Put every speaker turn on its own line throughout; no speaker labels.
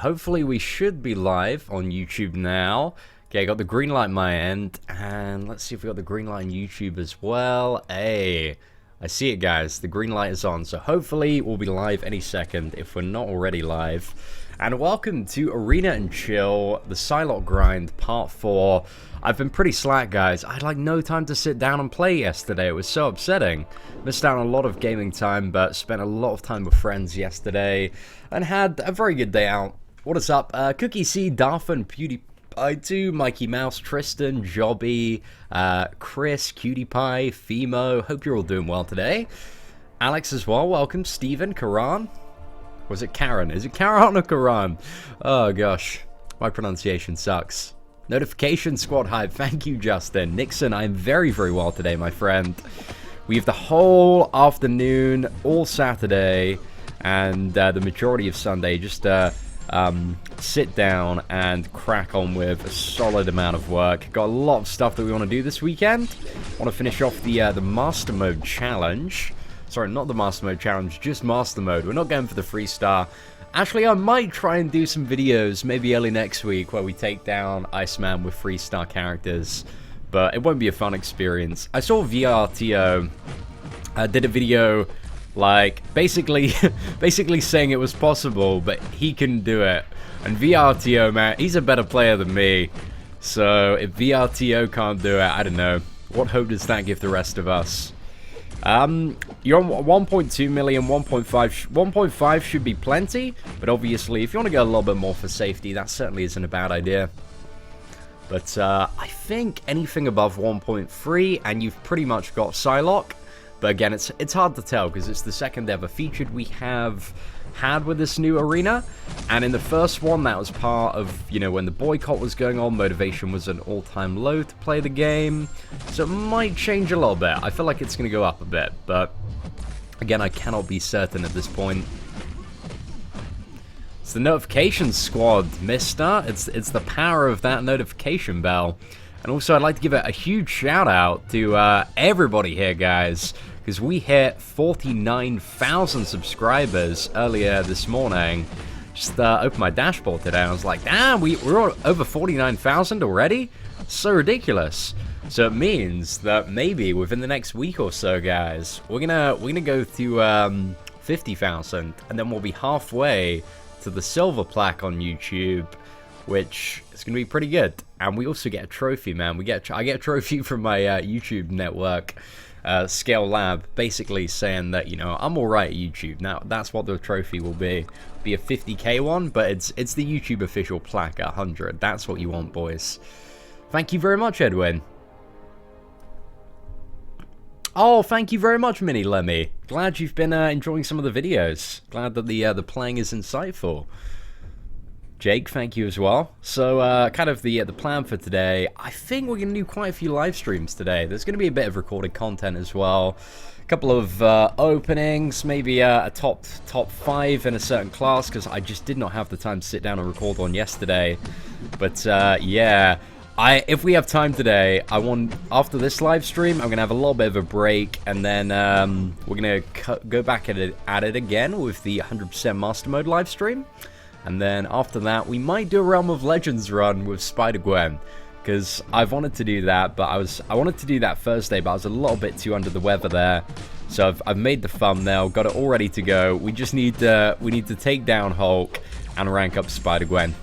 hopefully we should be live on YouTube now. Okay, I got the green light on my end, and let's see if we got the green light on YouTube as well. Hey, I see it, guys. The green light is on, so hopefully we'll be live any second if we're not already live. And welcome to Arena and Chill, the Psylocke grind, part 4. I've been pretty slack, guys. I had like no time to sit down and play yesterday. It was so upsetting. Missed out on a lot of gaming time, but spent a lot of time with friends yesterday and had a very good day out. What is up? Cookie C, Darfin, PewDiePie 2, Mikey Mouse, Tristan, Jobby, Chris, Cutie Pie, Fimo. Hope you're all doing well today. Alex as well. Welcome. Steven, Karan. Was it Karen? Is it Karen or Karan? Oh gosh, my pronunciation sucks. Notification squad hype. Thank you, Justin. Nixon, I'm very, very well today, my friend. We have the whole afternoon, all Saturday, and the majority of Sunday just sit down and crack on with a solid amount of work. Got a lot of stuff that we want to do this weekend. Want to finish off the Master Mode Challenge. Sorry, not the Master Mode Challenge, just Master Mode. We're not going for the Freestar. Actually, I might try and do some videos, maybe early next week, where we take down Iceman with Freestar characters. But it won't be a fun experience. I saw VRTO did a video, like, basically saying it was possible, but he couldn't do it. And VRTO, man, he's a better player than me. So if VRTO can't do it, I don't know. What hope does that give the rest of us? You're on 1.2 million, 1.5 should be plenty, but obviously if you want to go a little bit more for safety, that certainly isn't a bad idea. But I think anything above 1.3 and you've pretty much got Psylocke. But again, it's hard to tell because it's the second ever featured we have had with this new arena. And in the first one, that was part of, you know, when the boycott was going on, motivation was an all-time low to play the game. So it might change a little bit. I feel like it's going to go up a bit, but again, I cannot be certain at this point. It's the notification squad, mister. It's the power of that notification bell. And also, I'd like to give a huge shout out to everybody here, guys, because we hit 49,000 subscribers earlier this morning. Just opened my dashboard today, and I was like, damn, we're over 49,000 already? So ridiculous. So it means that maybe within the next week or so, guys, we're gonna go to 50,000, and then we'll be halfway to the silver plaque on YouTube, which is gonna be pretty good. And we also get a trophy, man. I get a trophy from my YouTube network, Scale Lab, basically saying that, you know, I'm alright at YouTube. Now, that's what the trophy will be. Be a 50k one, but it's the YouTube official plaque at 100. That's what you want, boys. Thank you very much, Edwin. Oh, thank you very much, Mini Lemmy. Glad you've been enjoying some of the videos. Glad that the playing is insightful. Jake, thank you as well. So, kind of the plan for today, I think we're going to do quite a few live streams today. There's going to be a bit of recorded content as well. A couple of openings, maybe a top 5 in a certain class, because I just did not have the time to sit down and record one yesterday. But, yeah, if we have time today, after this live stream, I'm going to have a little bit of a break, and then we're going to go back at it again with the 100% Master Mode live stream. And then after that, we might do a Realm of Legends run with Spider-Gwen, because I've wanted to do that, but I wanted to do that Thursday, but I was a little bit too under the weather there. So I've made the thumbnail, got it all ready to go. We just need to take down Hulk and rank up Spider-Gwen.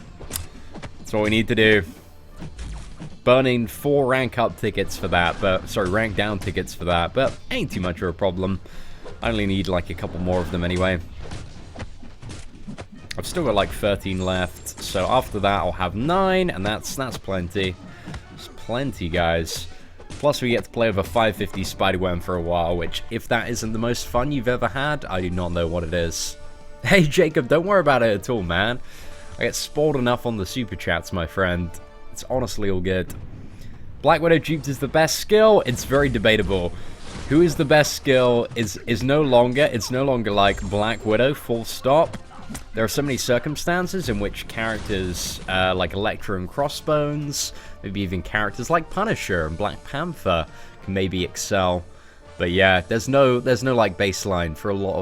That's what we need to do. Burning 4 rank up tickets for that, rank down tickets for that, but ain't too much of a problem. I only need like a couple more of them anyway. I've still got like 13 left, so after that I'll have 9, and that's plenty. It's plenty, guys. Plus we get to play with a 550 Spider-Gwen for a while, which, if that isn't the most fun you've ever had, I do not know what it is. Hey Jacob, don't worry about it at all, man. I get spoiled enough on the super chats, my friend. It's honestly all good. Black Widow duped is the best skill. It's very debatable. Who is the best skill is no longer like Black Widow, full stop. There are so many circumstances in which characters like Elektra and Crossbones, maybe even characters like Punisher and Black Panther can maybe excel. But yeah, there's no like baseline for a lot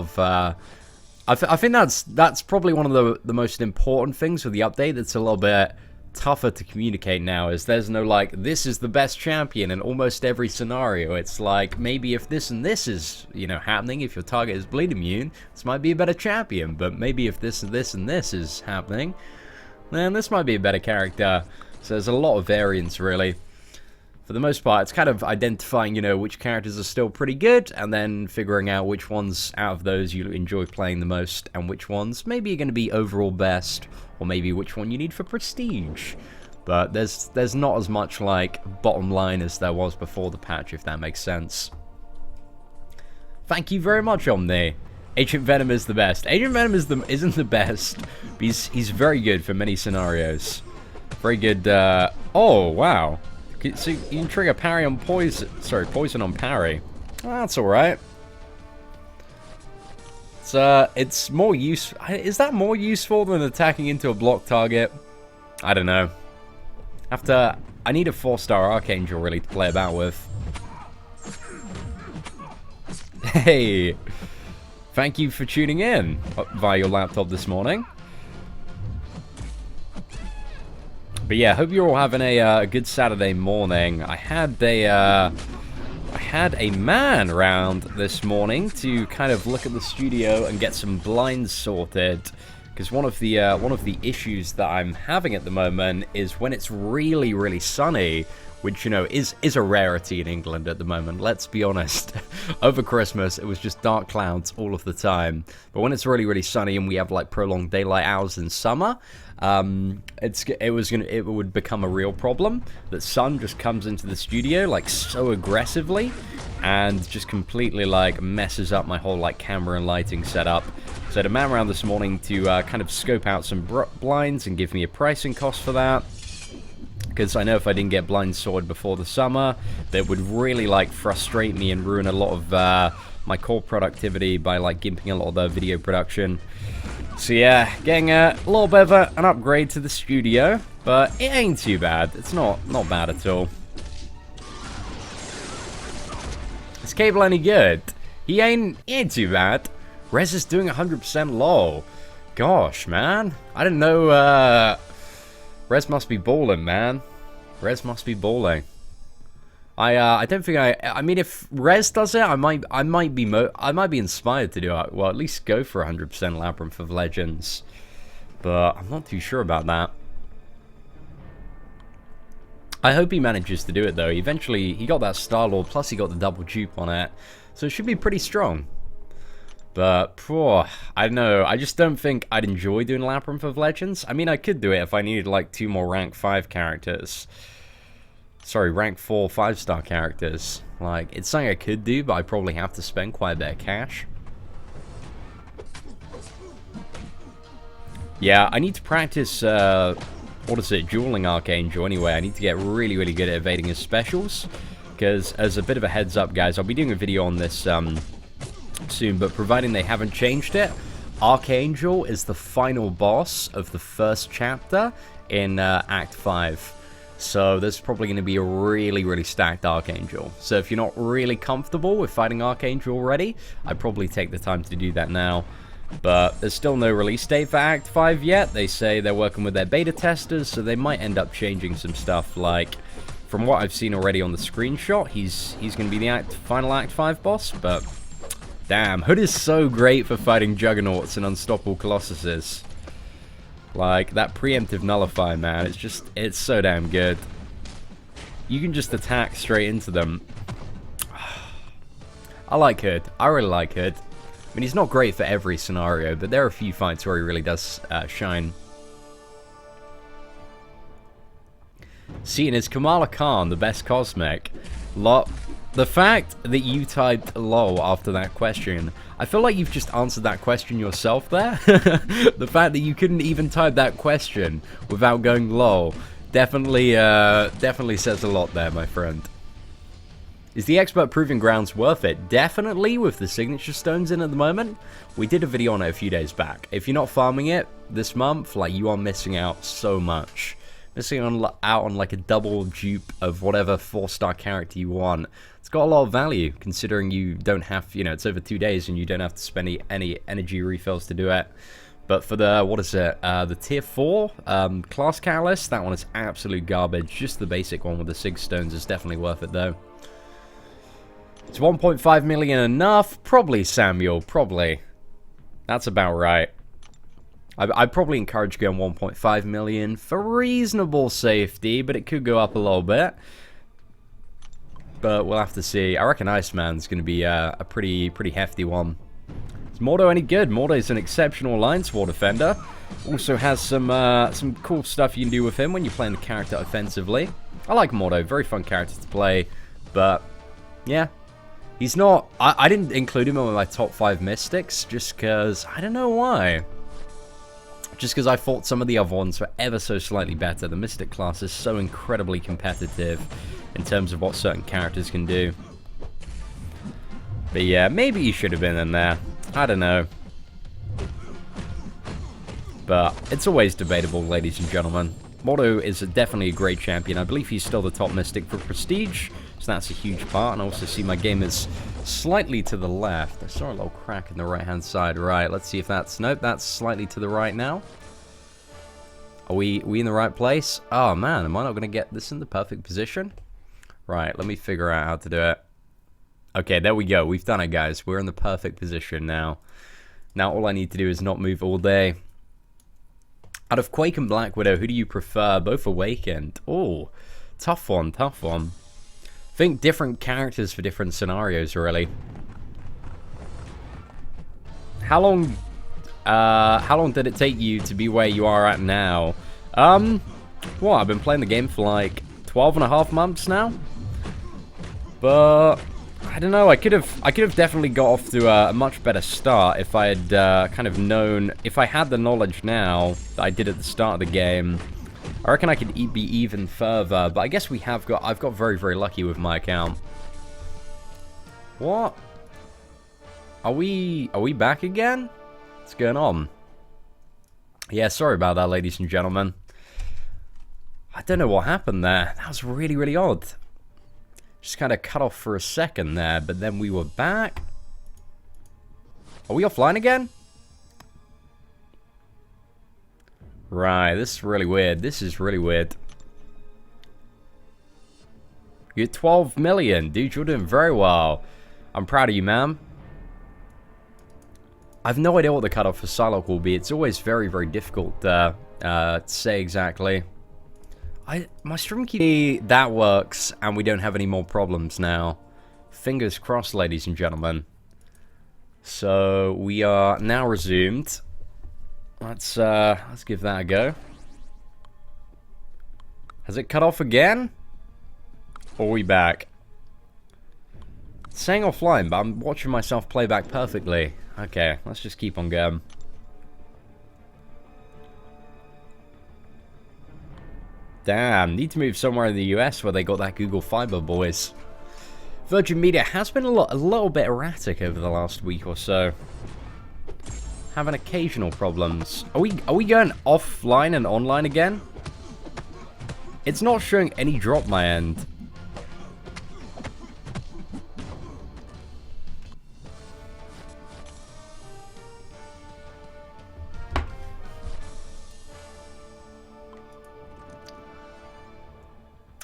I think that's probably one of the most important things with the update that's a little bit tougher to communicate now, is there's no like, this is the best champion in almost every scenario. It's like, maybe if this and this is, you know, happening, if your target is bleed immune, this might be a better champion, but maybe if this and this and this is happening, then this might be a better character. So there's a lot of variance, really. For the most part, it's kind of identifying, you know, which characters are still pretty good, and then figuring out which ones out of those you enjoy playing the most, and which ones maybe are going to be overall best, or maybe which one you need for prestige. But there's not as much, like, bottom line as there was before the patch, if that makes sense. Thank you very much, Omni. Ancient Venom is the best. Ancient Venom isn't the best, but he's very good for many scenarios. Very good, oh, wow. So you can trigger parry on poison. Sorry, poison on parry. Oh, that's all right. It's more use. Is that more useful than attacking into a block target? I don't know. I need a 4-star Archangel really to play about with. Hey, thank you for tuning in via your laptop this morning. But yeah, hope you're all having a good Saturday morning. I had a man around this morning to kind of look at the studio and get some blinds sorted, because one of the issues that I'm having at the moment is when it's really, really sunny, which, you know, is a rarity in England at the moment, let's be honest. Over Christmas, it was just dark clouds all of the time. But when it's really, really sunny and we have, like, prolonged daylight hours in summer, it would become a real problem. That sun just comes into the studio, like, so aggressively, and just completely, like, messes up my whole, like, camera and lighting setup. So I had a man around this morning to kind of scope out some blinds and give me a pricing cost for that. Because I know if I didn't get blinds sorted before the summer, that would really, like, frustrate me and ruin a lot of my core productivity by, like, gimping a lot of the video production. So yeah, getting a little bit of an upgrade to the studio, but it ain't too bad. It's not bad at all. Is Cable any good? He ain't too bad. Rez is doing 100% low. Gosh, man. I didn't know, Rez must be balling, man. Rez must be balling. I don't think I mean, if Rez does it, I might be inspired to do it. Well, at least go for 100% Labyrinth of Legends. But I'm not too sure about that. I hope he manages to do it, though. Eventually, he got that Star-Lord, plus he got the double dupe on it. So it should be pretty strong. But, I don't know. I just don't think I'd enjoy doing Labyrinth of Legends. I mean, I could do it if I needed, like, 2 more rank 5 characters. Sorry, rank 4 5-star characters. Like, it's something I could do, but I probably have to spend quite a bit of cash. Yeah, I need to practice, dueling Archangel anyway. I need to get really, really good at evading his specials. Because, as a bit of a heads up, guys, I'll be doing a video on this, soon, but providing they haven't changed it, Archangel is the final boss of the first chapter in Act 5. So there's probably going to be a really, really stacked Archangel. So if you're not really comfortable with fighting Archangel already, I'd probably take the time to do that now. But there's still no release date for Act 5 yet. They say they're working with their beta testers, so they might end up changing some stuff. Like, from what I've seen already on the screenshot, he's going to be the final Act 5 boss, but damn, Hood is so great for fighting Juggernauts and Unstoppable Colossuses. Like, that preemptive nullify, man, it's so damn good. You can just attack straight into them. I like Hood. I really like Hood. I mean, he's not great for every scenario, but there are a few fights where he really does shine. Seeing is Kamala Khan the best cosmic? The fact that you typed LOL after that question, I feel like you've just answered that question yourself there. The fact that you couldn't even type that question without going LOL definitely says a lot there, my friend. Is the Expert Proving Grounds worth it? Definitely, with the signature stones in at the moment. We did a video on it a few days back. If you're not farming it this month, like, you are missing out so much. out on like a double dupe of whatever 4-star character you want. It's got a lot of value, considering you don't have, you know, it's over 2 days and you don't have to spend any energy refills to do it. But for the, what is it, the tier 4 class catalyst, that one is absolute garbage. Just the basic one with the 6 stones is definitely worth it though. Is 1.5 million enough? Probably, Samuel, probably. That's about right. I'd probably encourage going 1.5 million for reasonable safety, but it could go up a little bit. But we'll have to see. I reckon Iceman's going to be a pretty hefty one. Is Mordo any good? Mordo's an exceptional Alliance War defender. Also has some cool stuff you can do with him when you're playing the character offensively. I like Mordo, very fun character to play, but yeah. He's not... I didn't include him in my top 5 Mystics, just because... I don't know why. Just because I thought some of the other ones were ever so slightly better. The Mystic class is so incredibly competitive in terms of what certain characters can do. But yeah, maybe he should have been in there. I don't know. But it's always debatable, ladies and gentlemen. Mordo is definitely a great champion. I believe he's still the top Mystic for Prestige. So that's a huge part, and I also see my game is slightly to the left. I saw a little crack in the right-hand side. Right, let's see if that's... Nope, that's slightly to the right now. Are we in the right place? Oh, man, am I not going to get this in the perfect position? Right, let me figure out how to do it. Okay, there we go. We've done it, guys. We're in the perfect position now. Now all I need to do is not move all day. Out of Quake and Black Widow, who do you prefer? Both Awakened. Oh, tough one, tough one. Think different characters for different scenarios, really. How long did it take you to be where you are at now? Well, I've been playing the game for like 12.5 months now. But I don't know. I could have definitely got off to a much better start if I had kind of known, if I had the knowledge now that I did at the start of the game. I reckon I could be even further, but I guess I've got very, very lucky with my account. What? Are we back again? What's going on? Yeah, sorry about that, ladies and gentlemen. I don't know what happened there. That was really, really odd. Just kind of cut off for a second there, but then we were back. Are we offline again? Right, this is really weird. This is really weird. You're 12 million. Dude, you're doing very well. I'm proud of you, man. I have no idea what the cutoff for Psylocke will be. It's always very, very difficult to say exactly. My stream keeps... That works, and we don't have any more problems now. Fingers crossed, ladies and gentlemen. So, we are now resumed. Let's give that a go. Has it cut off again? Or are we back? It's saying offline, but I'm watching myself play back perfectly. Okay, let's just keep on going. Damn, need to move somewhere in the US where they got that Google Fiber, boys. Virgin Media has been a little bit erratic over the last week or so. Having occasional problems. Are we going offline and online again? It's not showing any drop my end.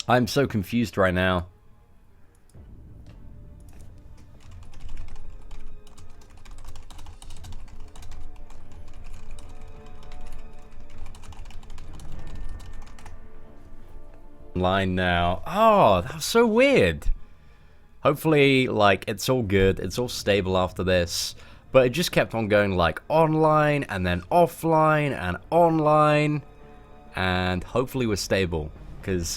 I'm so confused right now. Line now. Oh, that was so weird. Hopefully, like, it's all good. It's all stable after this. But it just kept on going, like, online, and then offline, and online. And hopefully we're stable. Because,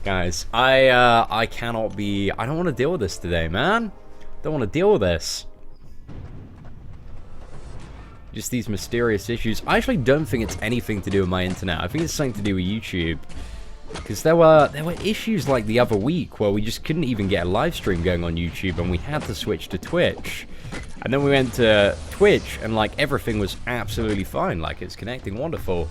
guys, I cannot be... I don't want to deal with this today, man. Don't want to deal with this. Just these mysterious issues. I actually don't think it's anything to do with my internet. I think it's something to do with YouTube. Because there were issues like the other week where we just couldn't even get a live stream going on YouTube and we had to switch to Twitch. And then we went to Twitch and like everything was absolutely fine, like it's connecting wonderful.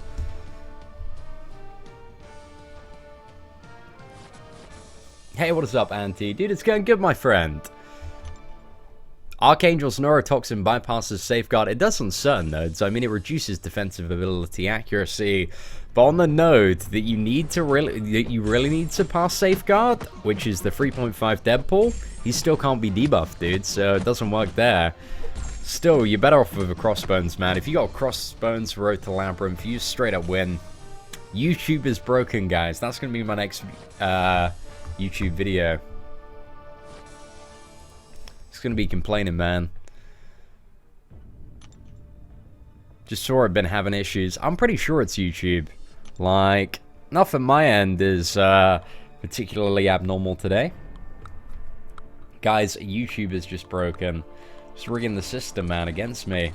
Hey, what is up, Auntie? Dude, it's going good, my friend. Archangel's neurotoxin bypasses safeguard. It does on certain nodes. I mean, it reduces defensive ability accuracy. But on the node that you really need to pass safeguard, which is the 3.5 Deadpool, he still can't be debuffed, dude. So it doesn't work there. Still, you're better off with a crossbones, man. If you got crossbones, road to labyrinth, you straight up win. YouTube is broken, guys. That's gonna be my next YouTube video. It's gonna be complaining, man. Just saw I've been having issues. I'm pretty sure it's YouTube. Like, nothing my end is particularly abnormal today. Guys, YouTube is just broken. Just rigging the system, man, against me.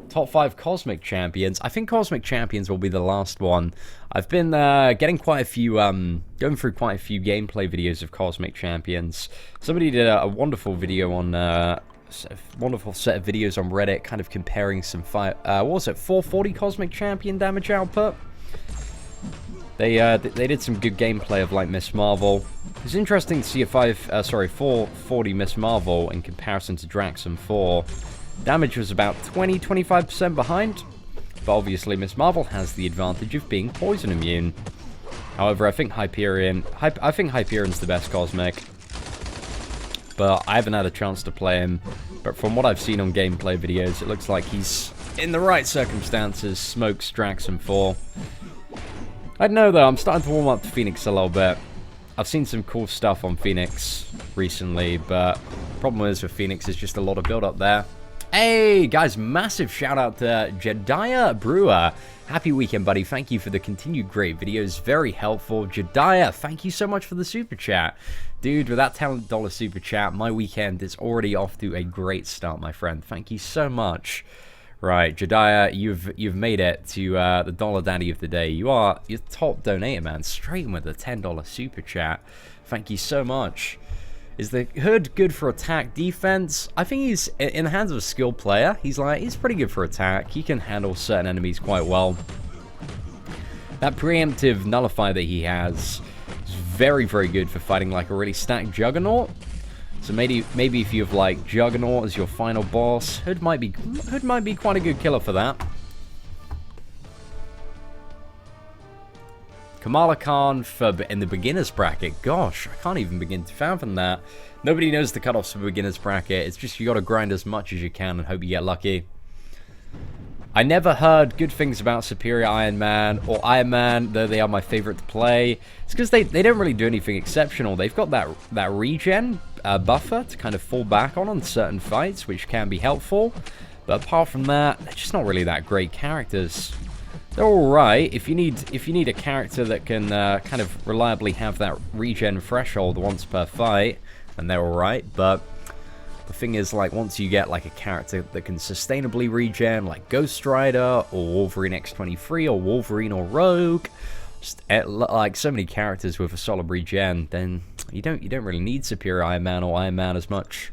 Top 5 Cosmic Champions. I think Cosmic Champions will be the last one. I've been getting quite a few, going through quite a few gameplay videos of Cosmic Champions. Somebody did a wonderful video on, wonderful set of videos on Reddit, kind of comparing some, what was it, 440 Cosmic Champion damage output? They did some good gameplay of, like, Miss Marvel. It's interesting to see a 440 Miss Marvel in comparison to Draxum 4. Damage was about 20-25% behind, but obviously Miss Marvel has the advantage of being poison immune. However, I think Hyperion's the best Cosmic, but I haven't had a chance to play him. But from what I've seen on gameplay videos, it looks like he's in the right circumstances. Smokes Draxum 4. I don't know though, I'm starting to warm up to Phoenix a little bit. I've seen some cool stuff on Phoenix recently, but the problem is with Phoenix is just a lot of build up there. Hey, guys, massive shout out to Jediah Brewer. Happy weekend, buddy. Thank you for the continued great videos. Very helpful. Jediah, thank you so much for the super chat. Dude, with that $10 super chat, my weekend is already off to a great start, my friend. Thank you so much. Right, Jediah, you've made it to the Dollar Daddy of the day. You're top donator, man. Straight in with the $10 super chat. Thank you so much. Is the Hood good for attack defense? I think he's in the hands of a skilled player. He's pretty good for attack. He can handle certain enemies quite well. That preemptive nullifier that he has is very, very good for fighting like a really stacked Juggernaut. So maybe if you have like Juggernaut as your final boss, Hood might be quite a good killer for that. Kamala Khan in the beginner's bracket. Gosh, I can't even begin to fathom that. Nobody knows the cutoffs for beginner's bracket. It's just you got to grind as much as you can and hope you get lucky. I never heard good things about Superior Iron Man or Iron Man, though they are my favorite to play. It's because they don't really do anything exceptional. They've got that regen buffer to kind of fall back on certain fights, which can be helpful. But apart from that, they're just not really that great characters. They're alright if you need a character that can kind of reliably have that regen threshold once per fight, and they're alright. But the thing is, like, once you get like a character that can sustainably regen, like Ghost Rider or Wolverine X-23 or Wolverine or Rogue, just like so many characters with a solid regen, then you don't really need Superior Iron Man or Iron Man as much.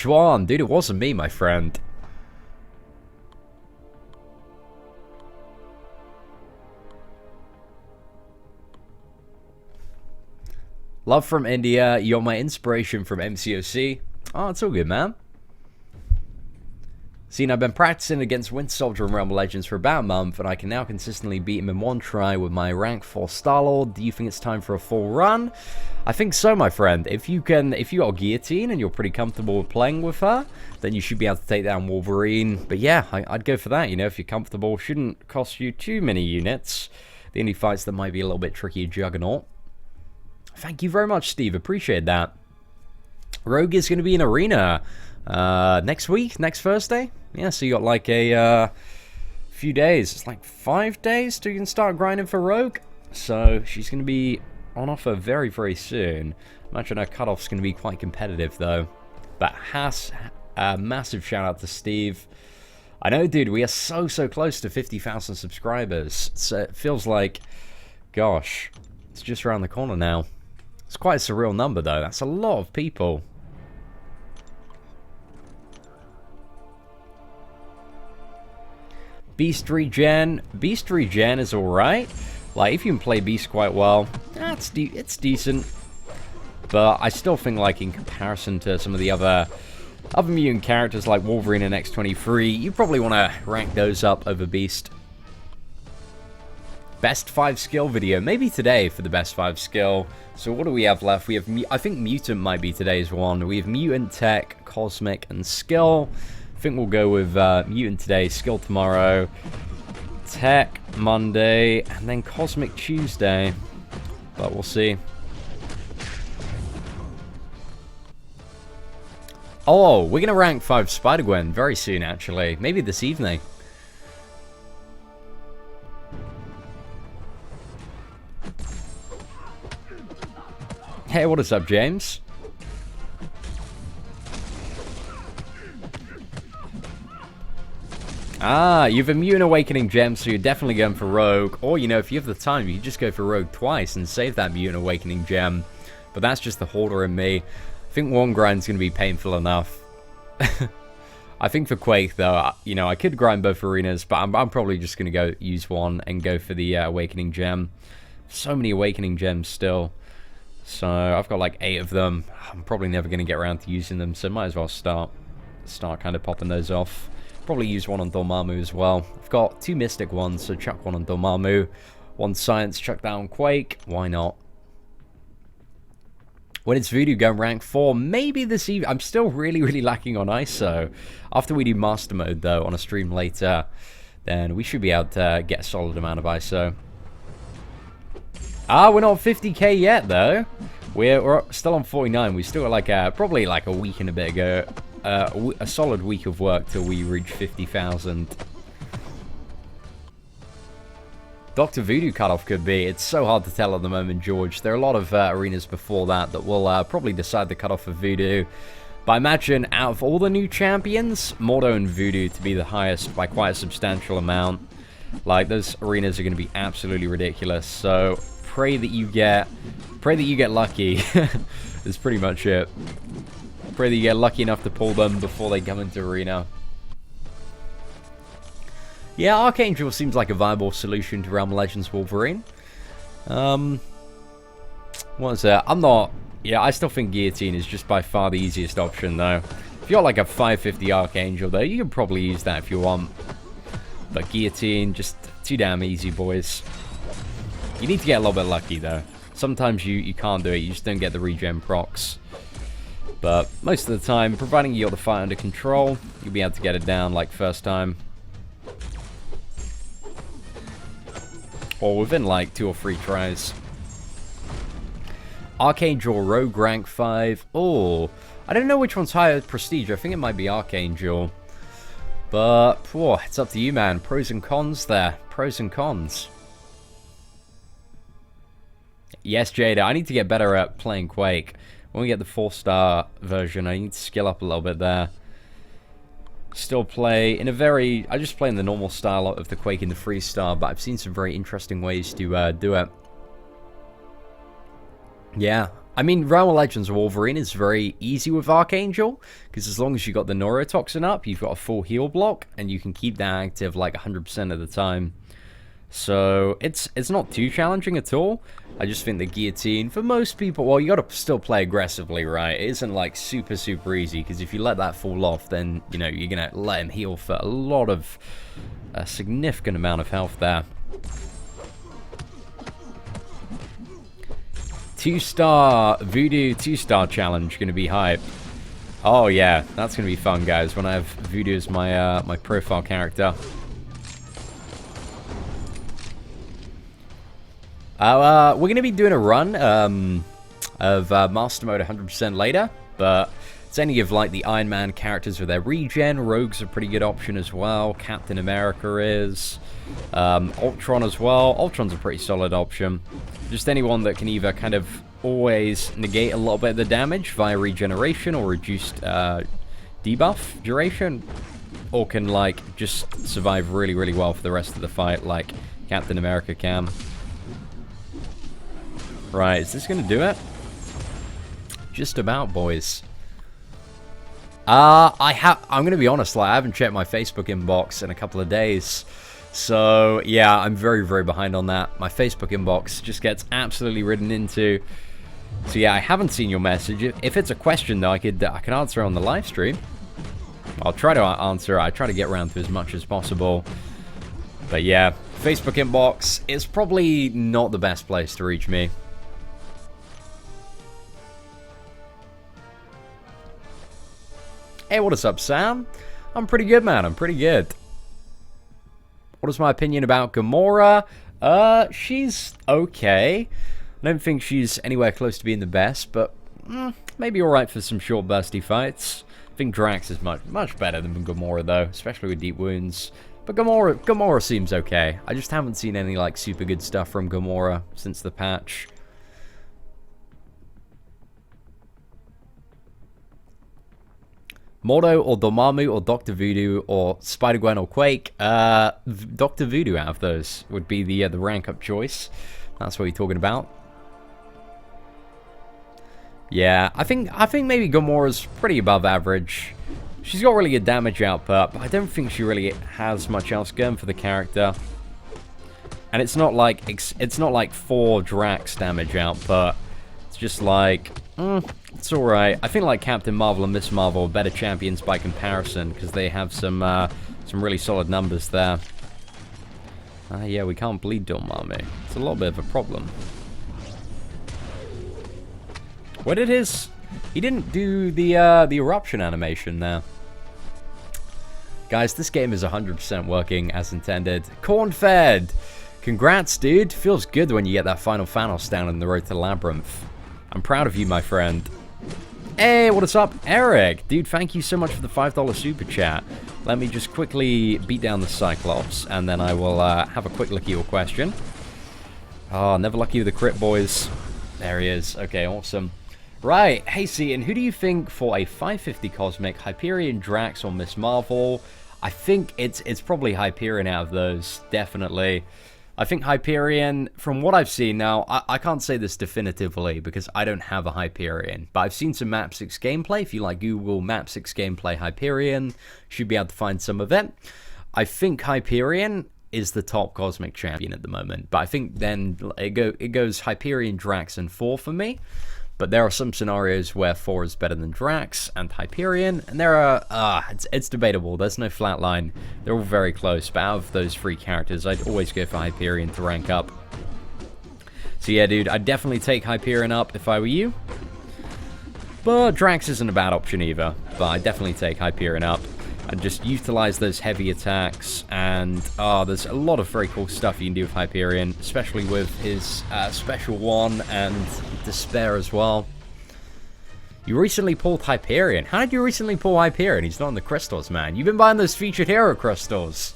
Juan, dude, it wasn't me, my friend. Love from India. You're my inspiration from MCOC. Oh, it's all good, man. See, I've been practicing against Winter Soldier and Realm of Legends for about a month, and I can now consistently beat him in one try with my rank 4 Star-Lord. Do you think it's time for a full run? I think so, my friend. If you got a Guillotine and you're pretty comfortable with playing with her, then you should be able to take down Wolverine. But yeah, I'd go for that, you know, if you're comfortable. Shouldn't cost you too many units. The only fights that might be a little bit tricky are Juggernaut. Thank you very much, Steve. Appreciate that. Rogue is going to be in Arena next week, next Thursday. Yeah, so you got like a few days. It's like 5 days till you can start grinding for Rogue. So she's going to be on offer very, very soon. Imagine her cutoff's going to be quite competitive though. But massive shout out to Steve. I know, dude, we are so close to 50,000 subscribers. So it feels like, gosh, it's just around the corner now. It's quite a surreal number though. That's a lot of people. Beast regen. Beast regen is alright. Like, if you can play Beast quite well, it's decent. But I still think, like, in comparison to some of the other mutant characters like Wolverine and X-23, you probably want to rank those up over Beast. Best 5 skill video. Maybe today for the best 5 skill. So what do we have left? We have, I think Mutant might be today's one. We have Mutant, Tech, Cosmic, and Skill. I think we'll go with Mutant today, Skill tomorrow, Tech Monday, and then Cosmic Tuesday. But we'll see. Oh, we're going to rank 5 Spider-Gwen very soon, actually. Maybe this evening. Hey, what is up, James? Ah, you have a Mutant Awakening gem, so you're definitely going for Rogue. Or, you know, if you have the time, you can just go for Rogue twice and save that Mutant Awakening gem. But that's just the hoarder in me. I think one grind's going to be painful enough. I think for Quake, though, you know, I could grind both arenas, but I'm probably just going to go use one and go for the Awakening gem. So many Awakening gems still. So I've got like 8 of them. I'm probably never going to get around to using them, so might as well start kind of popping those off. Probably use one on Dormammu as well. I've got 2 Mystic ones, so chuck one on Dormammu. 1 Science, chuck that on Quake. Why not? When it's Voodoo, go rank 4. Maybe this evening. I'm still really lacking on ISO. After we do Master Mode, though, on a stream later, then we should be able to get a solid amount of ISO. Ah, we're not 50k yet, though. We're still on 49. We still got like probably like a week and a bit ago. A solid week of work till we reach 50,000. Dr. Voodoo cutoff could be. It's so hard to tell at the moment, George. There are a lot of arenas before that will probably decide the cutoff for Voodoo. But I imagine out of all the new champions, Mordo and Voodoo to be the highest by quite a substantial amount. Like, those arenas are going to be absolutely ridiculous. So pray that you get lucky. That's pretty much it. Pray that you get lucky enough to pull them before they come into arena. Yeah, Archangel seems like a viable solution to Realm Legends Wolverine. What is that? I'm not... Yeah, I still think Guillotine is just by far the easiest option, though. If you're like a 550 Archangel, though, you can probably use that if you want. But Guillotine, just too damn easy, boys. You need to get a little bit lucky, though. Sometimes you can't do it. You just don't get the regen procs. But most of the time, providing you got the fight under control, you'll be able to get it down like first time. Or within like 2 or 3 tries. Archangel Rogue rank 5. Oh, I don't know which one's higher prestige. I think it might be Archangel. But, whoa, it's up to you, man. Pros and cons there. Pros and cons. Yes, Jada, I need to get better at playing Quake. When we get the 4-star version, I need to skill up a little bit there. Still play in a very... I just play in the normal style of the Quake in the 3-star, but I've seen some very interesting ways to do it. Yeah. I mean, Realm Legends Wolverine is very easy with Archangel, because as long as you got the Neurotoxin up, you've got a full heal block, and you can keep that active like 100% of the time. So, it's not too challenging at all. I just think the Guillotine, for most people, well, you gotta still play aggressively, right? It isn't like super easy, because if you let that fall off, then, you know, you're gonna let him heal for a significant amount of health there. 2-star Voodoo 2-star challenge gonna be hype. Oh yeah, that's gonna be fun, guys, when I have Voodoo as my my profile character. We're going to be doing a run of Master Mode 100% later, but it's any of like the Iron Man characters with their regen. Rogue's a pretty good option as well. Captain America is. Ultron as well. Ultron's a pretty solid option. Just anyone that can either kind of always negate a little bit of the damage via regeneration or reduced debuff duration, or can like just survive really well for the rest of the fight like Captain America can. Right, is this going to do it? Just about, boys. I'm going to be honest, like, I haven't checked my Facebook inbox in a couple of days. So, yeah, I'm very, very behind on that. My Facebook inbox just gets absolutely ridden into. So, yeah, I haven't seen your message. If it's a question, though, I can answer on the live stream. I'll try to answer. I try to get around to as much as possible. But, yeah, Facebook inbox is probably not the best place to reach me. Hey, what is up, Sam? I'm pretty good, man. I'm pretty good. What is my opinion about Gamora? She's okay. I don't think she's anywhere close to being the best, but maybe alright for some short bursty fights. I think Drax is much better than Gamora, though, especially with deep wounds. But Gamora seems okay. I just haven't seen any, like, super good stuff from Gamora since the patch. Mordo or Dormammu or Dr. Voodoo or Spider-Gwen or Quake. Dr. Voodoo out of those would be the rank up choice. That's what you're talking about. Yeah, I think maybe Gamora's pretty above average. She's got really good damage output, but I don't think she really has much else going for the character. And it's not like 4 Drax damage output. It's just like it's alright. I think like Captain Marvel and Miss Marvel are better champions by comparison because they have some really solid numbers there. Yeah, we can't bleed Dormammu. It's a little bit of a problem. Where did his... He didn't do the eruption animation now. Guys, this game is 100% working as intended. Corn-fed! Congrats, dude. Feels good when you get that final Thanos down in the road to Labyrinth. I'm proud of you, my friend. Hey, what is up, Eric? Dude, thank you so much for the $5 super chat. Let me just quickly beat down the Cyclops, and then I will have a quick look at your question. Oh, never lucky with the crit, boys. There he is. Okay, awesome. Right, hey, Seaton, who do you think for a 550 Cosmic, Hyperion, Drax, or Miss Marvel? I think it's probably Hyperion out of those, definitely. I think Hyperion, from what I've seen now, I can't say this definitively because I don't have a Hyperion, but I've seen some Map 6 gameplay. If you like Google Map 6 gameplay Hyperion, you should be able to find some of it. I think Hyperion is the top Cosmic Champion at the moment, but I think then it goes Hyperion, Drax, and 4 for me. But there are some scenarios where 4 is better than Drax and Hyperion, and there are, it's debatable, there's no flat line. They're all very close, but out of those 3 characters, I'd always go for Hyperion to rank up. So yeah, dude, I'd definitely take Hyperion up if I were you. But Drax isn't a bad option either, but I'd definitely take Hyperion up. And just utilize those heavy attacks, and there's a lot of very cool stuff you can do with Hyperion, especially with his Special 1 and Despair as well. You recently pulled Hyperion. How did you recently pull Hyperion? He's not in the crystals, man. You've been buying those featured hero crystals.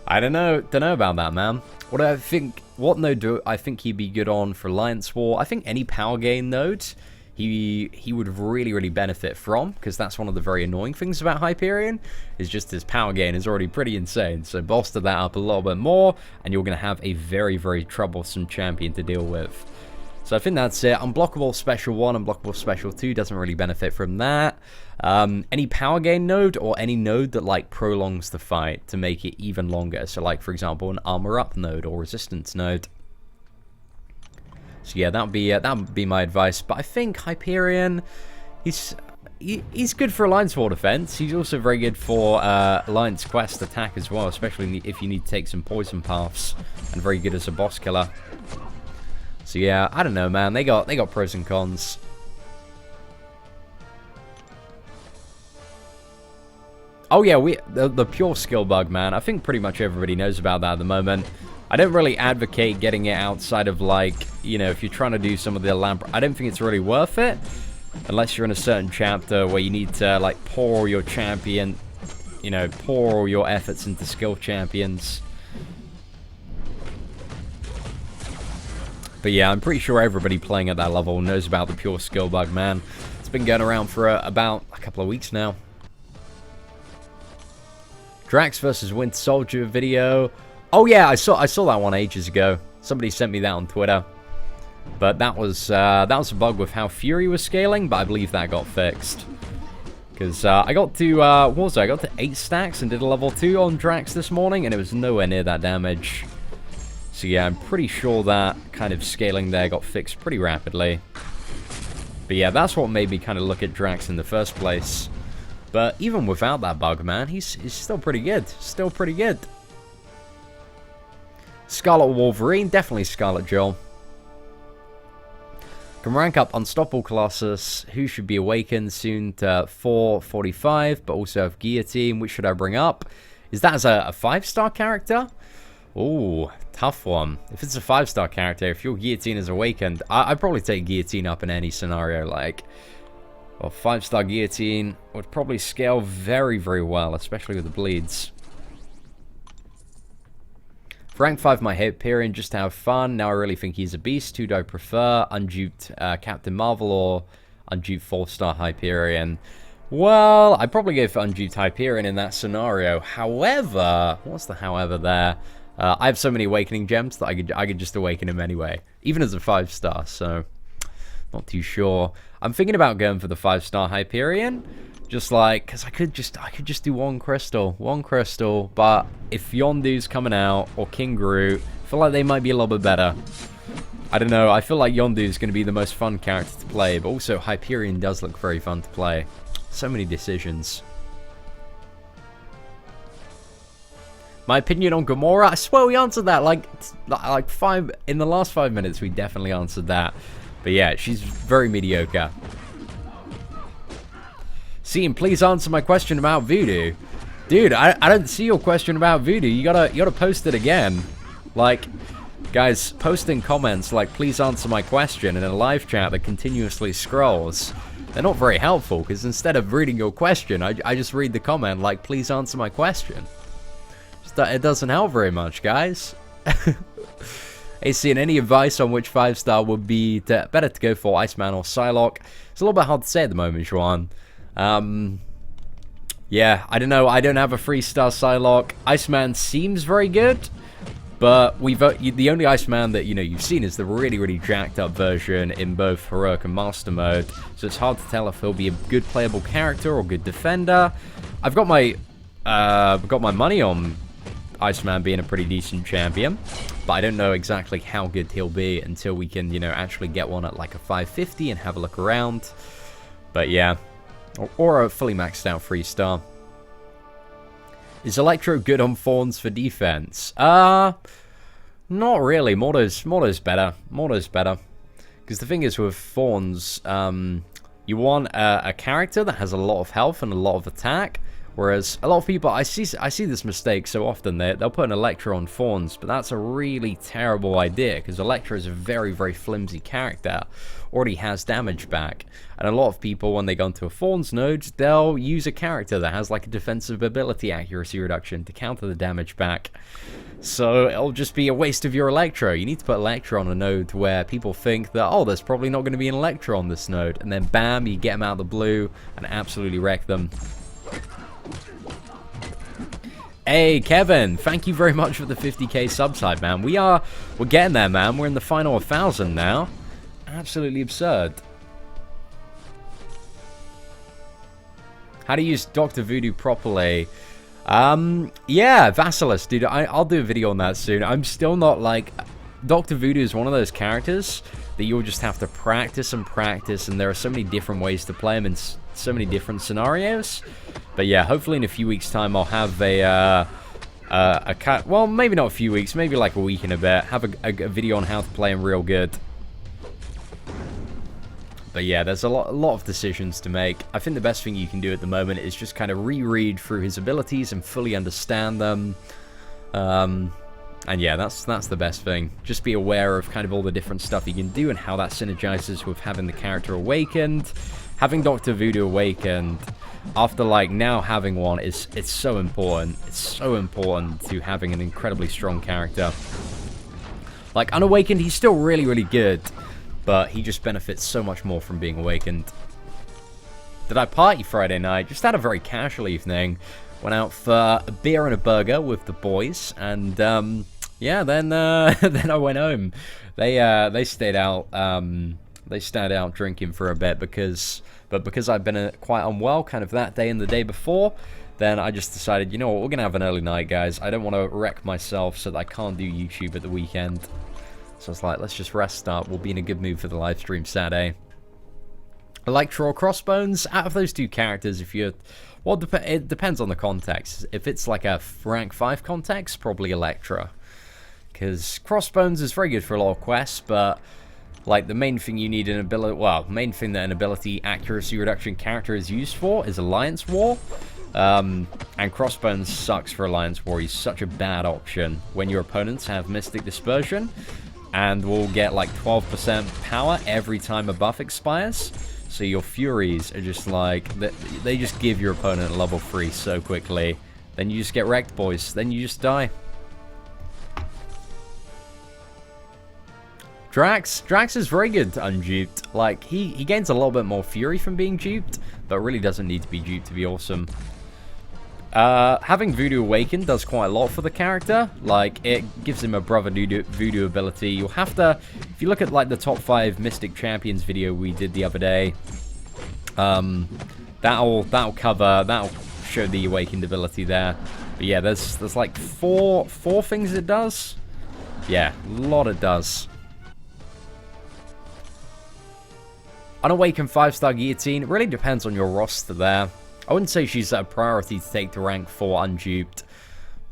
I don't know about that, man. What node do I think he'd be good on for Alliance War? I think any power gain node he would really benefit from, because that's one of the very annoying things about Hyperion, is just his power gain is already pretty insane. So bolster that up a little bit more, and you're going to have a very troublesome champion to deal with. So I think that's it. Unblockable Special 1, Unblockable Special 2 doesn't really benefit from that. Any power gain node, or any node that like prolongs the fight to make it even longer. So like, for example, an armor up node or resistance node. So yeah, that would be my advice. But I think Hyperion, he's good for Alliance War defense. He's also very good for Alliance Quest attack as well, especially if you need to take some poison paths, and very good as a boss killer. So yeah, I don't know, man. They got pros and cons. Oh yeah, the pure skill bug, man. I think pretty much everybody knows about that at the moment. I don't really advocate getting it outside of, like, you know, if you're trying to do some of the elaborate... I don't think it's really worth it, unless you're in a certain chapter where you need to, like, pour all your champion, you know, pour all your efforts into skill champions. But yeah, I'm pretty sure everybody playing at that level knows about the pure skill bug, man. It's been going around for about a couple of weeks now. Drax versus Winter Soldier video... Oh yeah, I saw that one ages ago. Somebody sent me that on Twitter. But that was a bug with how Fury was scaling, but I believe that got fixed. Because I got to, what was it? I got to 8 stacks and did a level 2 on Drax this morning, and it was nowhere near that damage. So yeah, I'm pretty sure that kind of scaling there got fixed pretty rapidly. But yeah, that's what made me kind of look at Drax in the first place. But even without that bug, man, he's still pretty good. Still pretty good. Scarlet Wolverine, definitely Scarlet Joel. Can rank up Unstoppable Colossus, who should be awakened soon to 445, but also have Guillotine. Which should I bring up? Is that as a 5-star character? Ooh, tough one. If it's a 5-star character, if your Guillotine is awakened, I'd probably take Guillotine up in any scenario. Like, well, 5-star Guillotine would probably scale very, very well, especially with the bleeds. For rank 5, my Hyperion, just to have fun. Now I really think he's a beast. Who do I prefer? Unduped Captain Marvel or unduped 4-star Hyperion? Well, I'd probably go for unduped Hyperion in that scenario. However, what's the however there? I have so many awakening gems that I could just awaken him anyway, even as a 5-star. So, not too sure. I'm thinking about going for the 5-star Hyperion. Just like, because I could just do one crystal, but if Yondu's coming out, or King Groot, I feel like they might be a little bit better. I don't know, I feel like Yondu's going to be the most fun character to play, but also Hyperion does look very fun to play. So many decisions. My opinion on Gamora, I swear we answered that, like in the last 5 minutes we definitely answered that. But yeah, she's very mediocre. Sean, please answer my question about Voodoo. Dude, I don't see your question about Voodoo. You gotta post it again. Like, guys, post in comments like, please answer my question in a live chat that continuously scrolls. They're not very helpful, because instead of reading your question, I just read the comment like, please answer my question. It doesn't help very much, guys. Hey, Sean, any advice on which 5-star would be better to go for, Iceman or Psylocke? It's a little bit hard to say at the moment, Juan. Yeah, I don't know. I don't have a 3-star Psylocke. Iceman seems very good, but the only Iceman that you've seen is the really, really jacked up version in both Heroic and Master Mode. So it's hard to tell if he'll be a good playable character or good defender. I've got my money on Iceman being a pretty decent champion, but I don't know exactly how good he'll be until we can, actually get one at like a 550 and have a look around. But yeah. Or a fully maxed out 3-star. Is Electro good on Fawns for defense? Not really. Morto's better. Morto's better. Because the thing is with Fawns, you want a character that has a lot of health and a lot of attack. Whereas a lot of people, I see this mistake so often. They'll put an Electro on Fawns, but that's a really terrible idea because Electro is a very, very flimsy character. Already has damage back, and a lot of people, when they go into a Fawns node, they'll use a character that has like a defensive ability accuracy reduction to counter the damage back. So it'll just be a waste of your Electro. You need to put Electro on a node where people think that, oh, there's probably not going to be an Electro on this node, and then bam, you get them out of the blue and absolutely wreck them. Hey, Kevin, thank you very much for the 50k subside, man. We're getting there, man. We're in the final 1,000 now. Absolutely absurd. How to use Dr. Voodoo properly? Yeah, Vasilis, dude. I'll do a video on that soon. I'm still not like... Dr. Voodoo is one of those characters that you'll just have to practice and practice, and there are so many different ways to play him in so many different scenarios. But yeah, hopefully in a few weeks' time I'll have well, maybe not a few weeks, maybe like a week and a bit, have a video on how to play him real good. But yeah, there's a lot of decisions to make. I think the best thing you can do at the moment is just kind of reread through his abilities and fully understand them. And yeah, that's the best thing. Just be aware of kind of all the different stuff you can do and how that synergizes with having the character awakened. Having Dr. Voodoo awakened after like now having one it's so important. It's so important to having an incredibly strong character. Like unawakened, he's still really, really good, but he just benefits so much more from being awakened. Did I party Friday night? Just had a very casual evening. Went out for a beer and a burger with the boys, and yeah, then then I went home. They stayed out They stayed out drinking for a bit because I've been quite unwell kind of that day and the day before, then I just decided, you know what, we're going to have an early night, guys. I don't want to wreck myself so that I can't do YouTube at the weekend. So I was like, let's just rest up. We'll be in a good mood for the live stream Saturday. Electra or Crossbones, out of those two characters, if you're... Well, it depends on the context. If it's like a rank 5 context, probably Electra. Because Crossbones is very good for a lot of quests, but... Like, the main thing you need an ability... Well, main thing that an ability accuracy reduction character is used for is Alliance War. And Crossbones sucks for Alliance War. He's such a bad option when your opponents have Mystic Dispersion and will get like 12% power every time a buff expires. So your Furies are just like... They just give your opponent a level 3 so quickly. Then you just get wrecked, boys. Then you just die. Drax is very good unduped. Like, he gains a little bit more fury from being duped, but really doesn't need to be duped to be awesome. Having Voodoo Awakened does quite a lot for the character. Like, it gives him a brother Voodoo ability. You'll have to, if you look at like the top 5 Mystic Champions video we did the other day, that'll show the Awakened ability there. But yeah, there's like four things it does. Yeah, a lot it does. Unawakened 5-star Guillotine, it really depends on your roster there. I wouldn't say she's a priority to take to rank 4 unduped,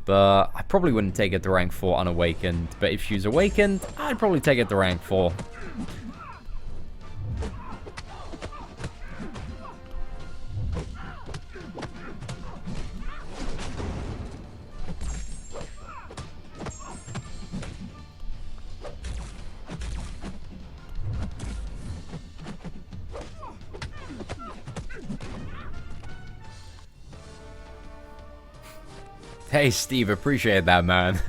but I probably wouldn't take it to rank 4 unawakened. But if she's awakened, I'd probably take it to rank 4. Hey, Steve, appreciate that, man.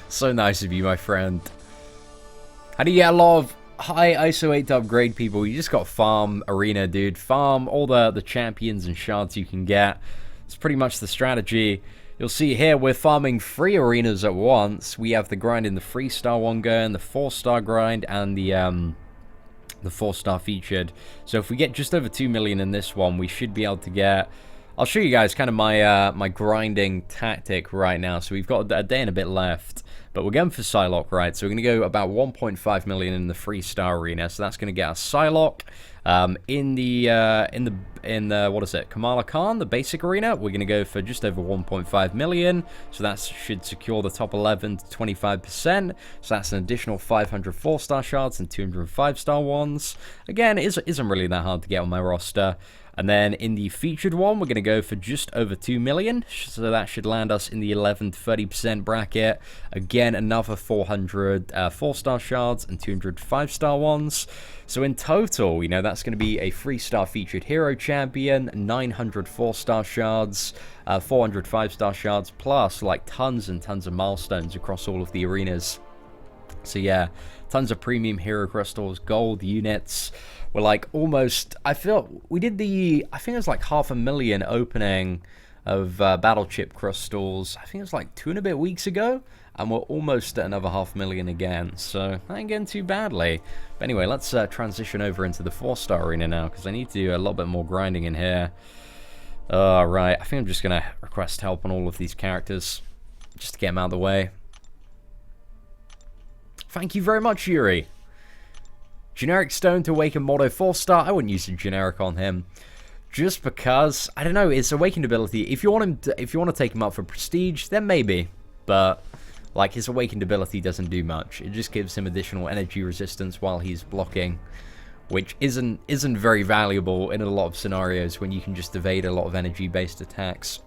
So nice of you, my friend. How do you get a lot of high ISO 8 to upgrade people? You just got farm arena, dude. Farm all the champions and shards you can get. It's pretty much the strategy. You'll see here we're farming 3 arenas at once. We have the grind in the 3-star one going, the 4-star grind, and the 4-star featured. So if we get just over 2 million in this one, we should be able to get... I'll show you guys kind of my my grinding tactic right now. So we've got a day and a bit left, but we're going for Psylocke, right? So we're going to go about 1.5 million in the 3-star arena. So that's going to get us Psylocke. In the what is it, Kamala Khan, the basic arena, we're going to go for just over 1.5 million. So that should secure the top 11 to 25%. So that's an additional 500 4-star shards and 205-star ones. Again, it isn't really that hard to get on my roster. And then in the featured one, we're going to go for just over 2 million. So that should land us in the 11 to 30% bracket. Again, another 400 4-star shards and 200 5-star ones. So in total, you know, that's going to be a 3-star featured hero champion, 900 4-star shards, 400 5-star shards, plus like tons and tons of milestones across all of the arenas. So yeah, tons of premium hero crystals, gold units. We're like almost, I feel, we did I think it was like 500,000 opening of battle chip crystals. I think it was like 2 and a bit weeks ago, and we're almost at another 500,000 again. So that ain't getting too badly. But anyway, let's transition over into the 4-star arena now, because I need to do a little bit more grinding in here. Right, I think I'm just going to request help on all of these characters, just to get them out of the way. Thank you very much, Yuri. Generic stone to awaken Mordo 4-star. I wouldn't use a generic on him, just because I don't know. It's awakened ability. If you want to take him up for prestige, then maybe. But like his awakened ability doesn't do much. It just gives him additional energy resistance while he's blocking, which isn't very valuable in a lot of scenarios when you can just evade a lot of energy-based attacks.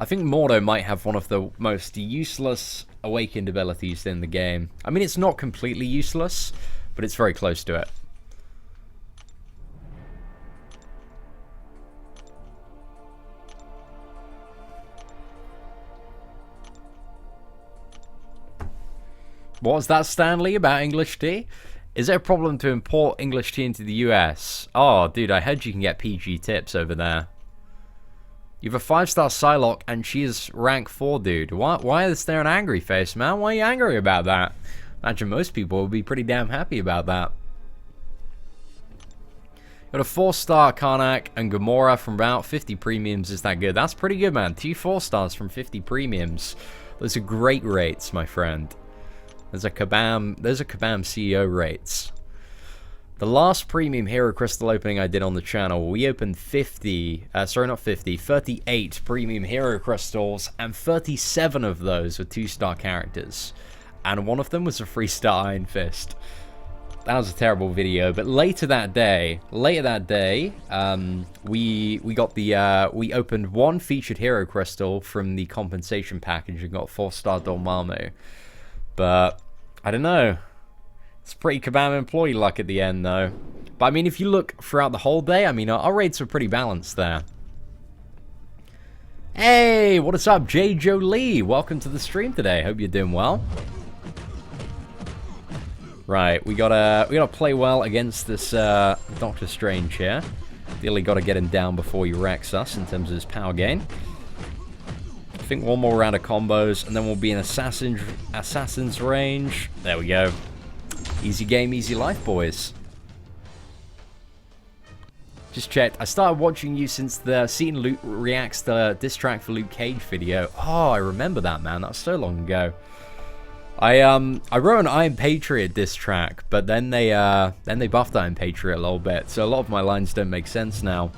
I think Mordo might have one of the most useless awakened abilities in the game. I mean, it's not completely useless, but it's very close to it. What was that, Stanley, about English tea? Is there a problem to import English tea into the US? Oh, dude, I heard you can get PG tips over there. You have a 5-star Psylocke, and she's rank 4, dude. Why is there an angry face, man? Why are you angry about that? Imagine most people would be pretty damn happy about that. Got a 4-star Karnak and Gamora from about 50 premiums. Is that good? That's pretty good, man. 2 4-stars from 50 premiums. Those are great rates, my friend. Those are Kabam CEO rates. The last premium Hero Crystal opening I did on the channel, we opened 38 premium Hero Crystals, and 37 of those were 2-star characters. And one of them was a 3-star Iron Fist. That was a terrible video, but later that day, we opened one featured Hero Crystal from the compensation package and got 4-star Dormammu. But I don't know. It's pretty Kabam employee luck at the end, though. But I mean, if you look throughout the whole day, I mean, our rates were pretty balanced there. Hey, what is up, J. Jolie? Welcome to the stream today. Hope you're doing well. Right, we gotta play well against this Doctor Strange here. Really gotta get him down before he wrecks us in terms of his power gain. I think one more round of combos, and then we'll be in assassin's range. There we go. Easy game, easy life, boys. Just checked. I started watching you since the Seton Luke reacts to diss track for Luke Cage video. Oh, I remember that, man. That was so long ago. I wrote an Iron Patriot diss track, but then they buffed Iron Patriot a little bit, so a lot of my lines don't make sense now.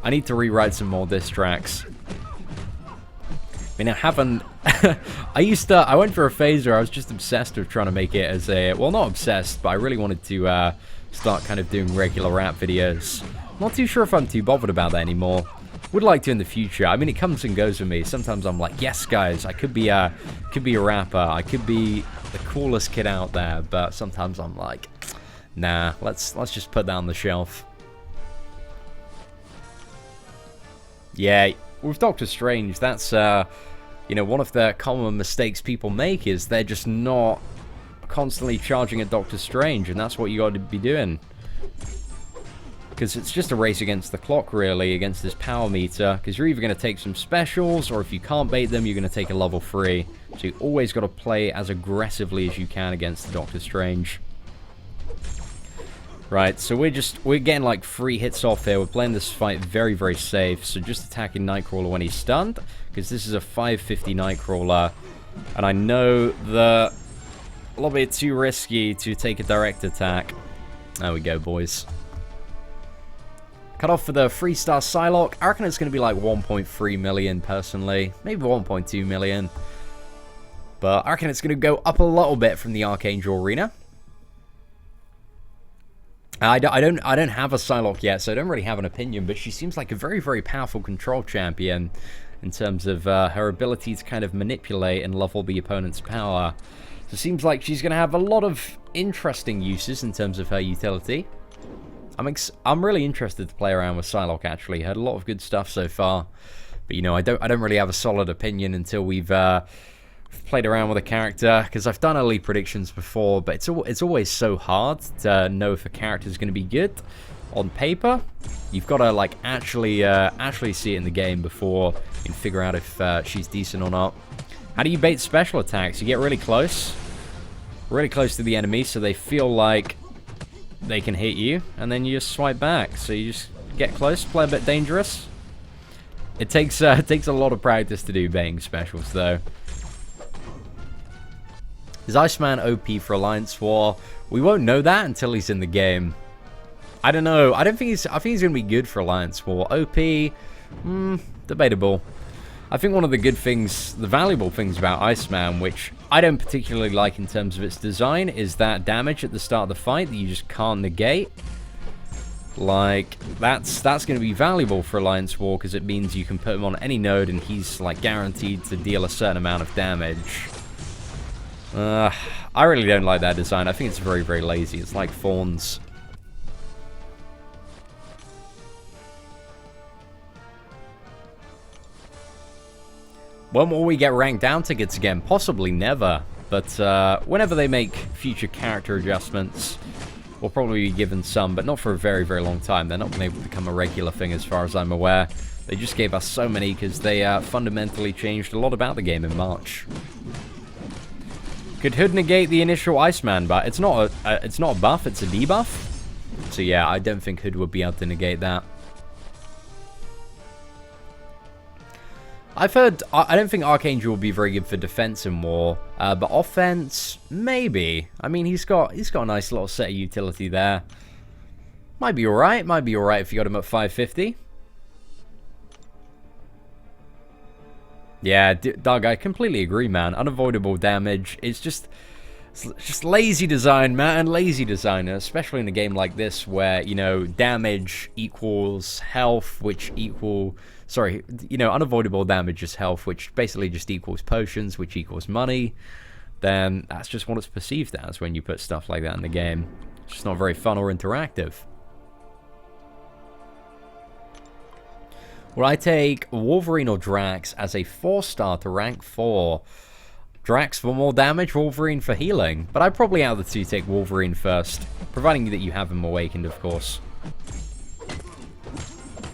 I need to rewrite some more diss tracks. I mean, I haven't... I went for a phase where I was just obsessed with trying to make it as a... Well, not obsessed, but I really wanted to start kind of doing regular rap videos. Not too sure if I'm too bothered about that anymore. Would like to in the future. I mean, it comes and goes with me. Sometimes I'm like, yes, guys, I could be a rapper. I could be the coolest kid out there. But sometimes I'm like, nah, let's just put that on the shelf. Yeah, with Doctor Strange, that's you know, one of the common mistakes people make is they're just not constantly charging at Doctor Strange, and that's what you got to be doing. Because it's just a race against the clock, really, against this power meter. Because you're either going to take some specials, or if you can't bait them, you're going to take a level 3. So you always got to play as aggressively as you can against the Doctor Strange. Right, so we're getting like 3 hits off here. We're playing this fight very, very safe. So just attacking Nightcrawler when he's stunned, because this is a 550 Nightcrawler. And I know that a little bit too risky to take a direct attack. There we go, boys. Cut off for the 3-star Psylocke. I reckon it's going to be like 1.3 million, personally. Maybe 1.2 million. But I reckon it's going to go up a little bit from the Archangel Arena. I don't have a Psylocke yet, so I don't really have an opinion, but she seems like a very, very powerful control champion in terms of her ability to kind of manipulate and level the opponent's power. So it seems like she's going to have a lot of interesting uses in terms of her utility. I'm really interested to play around with Psylocke, actually. Heard a lot of good stuff so far. But, you know, I don't really have a solid opinion until we've played around with a character, because I've done early predictions before, but it's always so hard to know if a character is going to be good on paper. You've got to, like, actually see it in the game before you can figure out if she's decent or not. How do you bait special attacks? You get really close to the enemy, so they feel like they can hit you, and then you just swipe back. So you just get close, play a bit dangerous. It takes a lot of practice to do baiting specials, though. Is Iceman OP for Alliance War? We won't know that until he's in the game. I don't know. I think he's going to be good for Alliance War. OP, debatable. I think one of the good things, the valuable things about Iceman, which I don't particularly like in terms of its design, is that damage at the start of the fight that you just can't negate. Like, that's going to be valuable for Alliance War, because it means you can put him on any node and he's, like, guaranteed to deal a certain amount of damage. I really don't like that design. I think it's very, very lazy. It's like Thorns. When will we get ranked down tickets again? Possibly never. But whenever they make future character adjustments, we'll probably be given some, but not for a very, very long time. They're not going to become a regular thing as far as I'm aware. They just gave us so many because they fundamentally changed a lot about the game in March. Could Hood negate the initial Iceman, but it's not a buff, it's a debuff. So yeah, I don't think Hood would be able to negate that. I've heard, I don't think Archangel will be very good for defense in war, but offense, maybe. I mean, he's got a nice little set of utility there. Might be alright if you got him at 550. Yeah, Doug, I completely agree, man. Unavoidable damage. It's just lazy design, man. Lazy design, especially in a game like this where, you know, damage equals health, which equal... Sorry, you know, unavoidable damage is health, which basically just equals potions, which equals money. Then that's just what it's perceived as when you put stuff like that in the game. It's just not very fun or interactive. Will I take Wolverine or Drax as a 4-star to rank 4? Drax for more damage, Wolverine for healing. But I'd probably out of the two take Wolverine first, providing that you have him awakened, of course.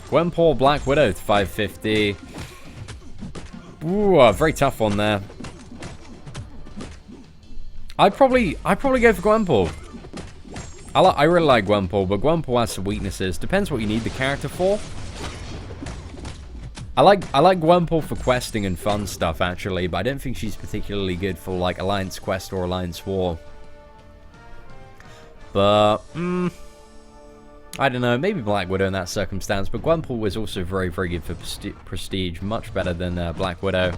Gwenpool, Black Widow to 550. Ooh, a very tough one there. I'd probably go for Gwenpool. I really like Gwenpool, but Gwenpool has some weaknesses. Depends what you need the character for. I like Gwenpool for questing and fun stuff, actually, but I don't think she's particularly good for, like, Alliance Quest or Alliance War. But, I don't know, maybe Black Widow in that circumstance, but Gwenpool was also very, very good for Prestige, much better than Black Widow.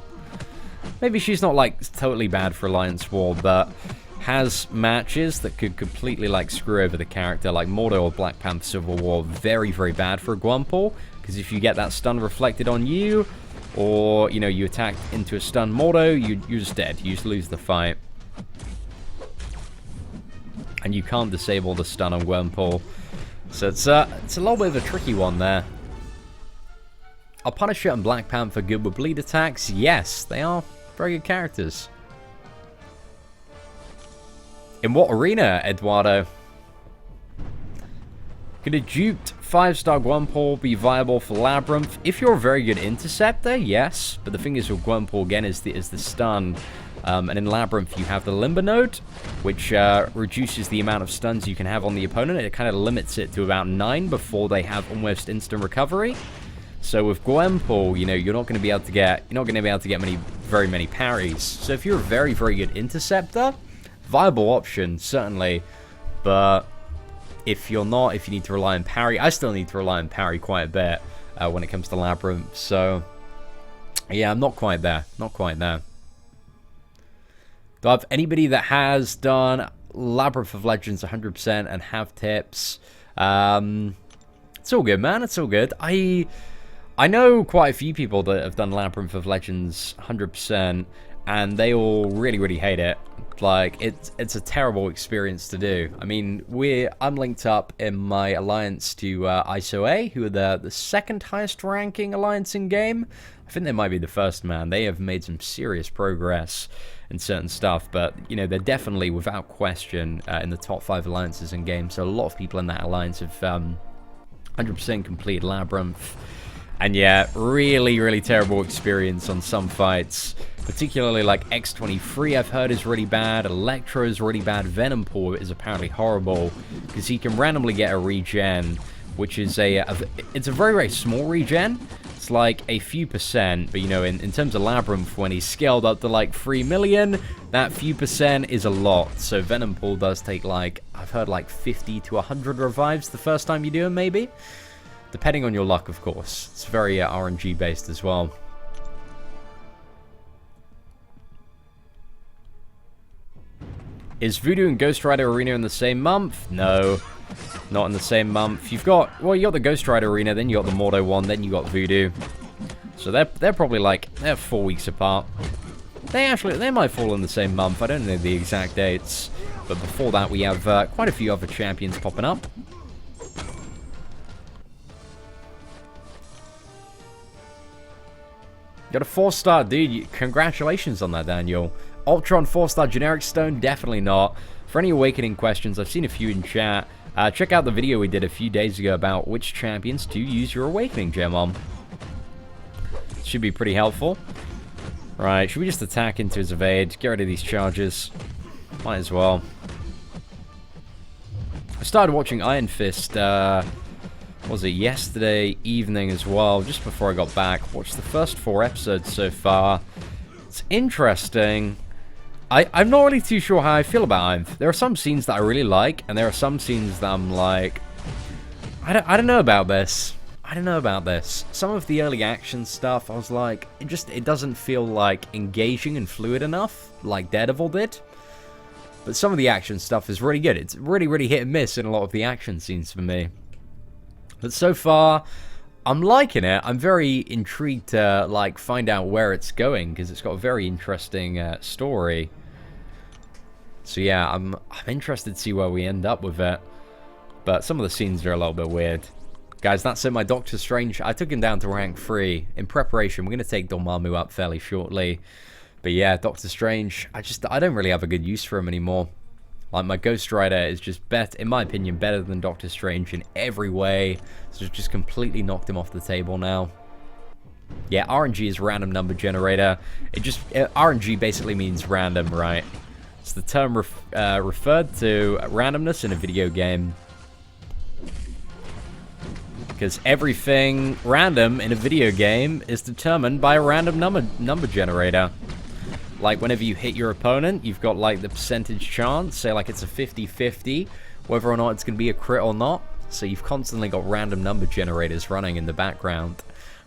Maybe she's not, like, totally bad for Alliance War, but has matches that could completely, like, screw over the character, like Mordo or Black Panther Civil War, very, very bad for Gwenpool. Because if you get that stun reflected on you, or, you know, you attack into a stun Mordo, you're just dead. You just lose the fight. And you can't disable the stun on Gwenpool. So it's a little bit of a tricky one there. Are Punisher and Black Panther good with bleed attacks? Yes, they are very good characters. In what arena, Eduardo? Could a duped 5-star Gwenpool be viable for Labyrinth? If you're a very good interceptor, yes. But the thing is with Gwenpool, again, is the stun. And in Labyrinth, you have the Limber Node, which reduces the amount of stuns you can have on the opponent. It kind of limits it to about 9 before they have almost instant recovery. So with Gwenpool, you know, you're not going to be able to get very many parries. So if you're a very, very good interceptor, viable option, certainly. But if you're not, if you need to rely on parry, I still need to rely on parry quite a bit when it comes to Labyrinth. So, yeah, I'm not quite there. Not quite there. Do I have anybody that has done Labyrinth of Legends 100% and have tips? It's all good, man. It's all good. I know quite a few people that have done Labyrinth of Legends 100%, and they all really, really hate it. Like, it's a terrible experience to do. I mean, I'm linked up in my alliance to ISO-A, who are the second highest ranking alliance in game. I think they might be the first, man. They have made some serious progress in certain stuff, but, you know, they're definitely, without question, in the top 5 alliances in game. So a lot of people in that alliance have 100% completed Labyrinth. And yeah, really, really terrible experience on some fights. Particularly like X23 I've heard is really bad, Electro is really bad, Venompool is apparently horrible, because he can randomly get a regen, which is it's a very, very small regen. It's like a few percent, but you know, in terms of Labyrinth, when he's scaled up to like 3 million, that few percent is a lot. So Venompool does take like, I've heard like 50 to 100 revives the first time you do him, maybe? Depending on your luck, of course. It's very RNG based as well. Is Voodoo and Ghost Rider Arena in the same month? No, not in the same month. You got the Ghost Rider Arena, then you got the Mordo one, then you got Voodoo. So they're probably like, they're 4 weeks apart. They might fall in the same month. I don't know the exact dates. But before that, we have quite a few other champions popping up. Got a 4-star, dude. Congratulations on that, Daniel. Ultron 4-star generic stone? Definitely not. For any Awakening questions, I've seen a few in chat. Check out the video we did a few days ago about which champions to use your Awakening gem on. Should be pretty helpful. Right, should we just attack into his evade? Get rid of these charges. Might as well. I started watching Iron Fist, was it yesterday evening as well, just before I got back. Watched the first 4 episodes so far. It's interesting. I'm not really too sure how I feel about Iron Fist. There are some scenes that I really like, and there are some scenes that I'm like, I don't know about this. I don't know about this. Some of the early action stuff, I was like, it doesn't feel like engaging and fluid enough, like Daredevil did. But some of the action stuff is really good. It's really, really hit and miss in a lot of the action scenes for me. But so far, I'm liking it. I'm very intrigued to, like, find out where it's going, because it's got a very interesting story. So yeah, I'm interested to see where we end up with it. But some of the scenes are a little bit weird. Guys, that's it, my Doctor Strange. I took him down to rank 3. In preparation, we're going to take Dormammu up fairly shortly. But yeah, Doctor Strange, I don't really have a good use for him anymore. Like, my Ghost Rider is just, in my opinion, better than Doctor Strange in every way. So it's just completely knocked him off the table now. Yeah, RNG is random number generator. RNG basically means random, right? It's the term referred to randomness in a video game. Because everything random in a video game is determined by a random number generator. Like, whenever you hit your opponent, you've got, like, the percentage chance. Say, like, it's a 50-50, whether or not it's going to be a crit or not. So you've constantly got random number generators running in the background.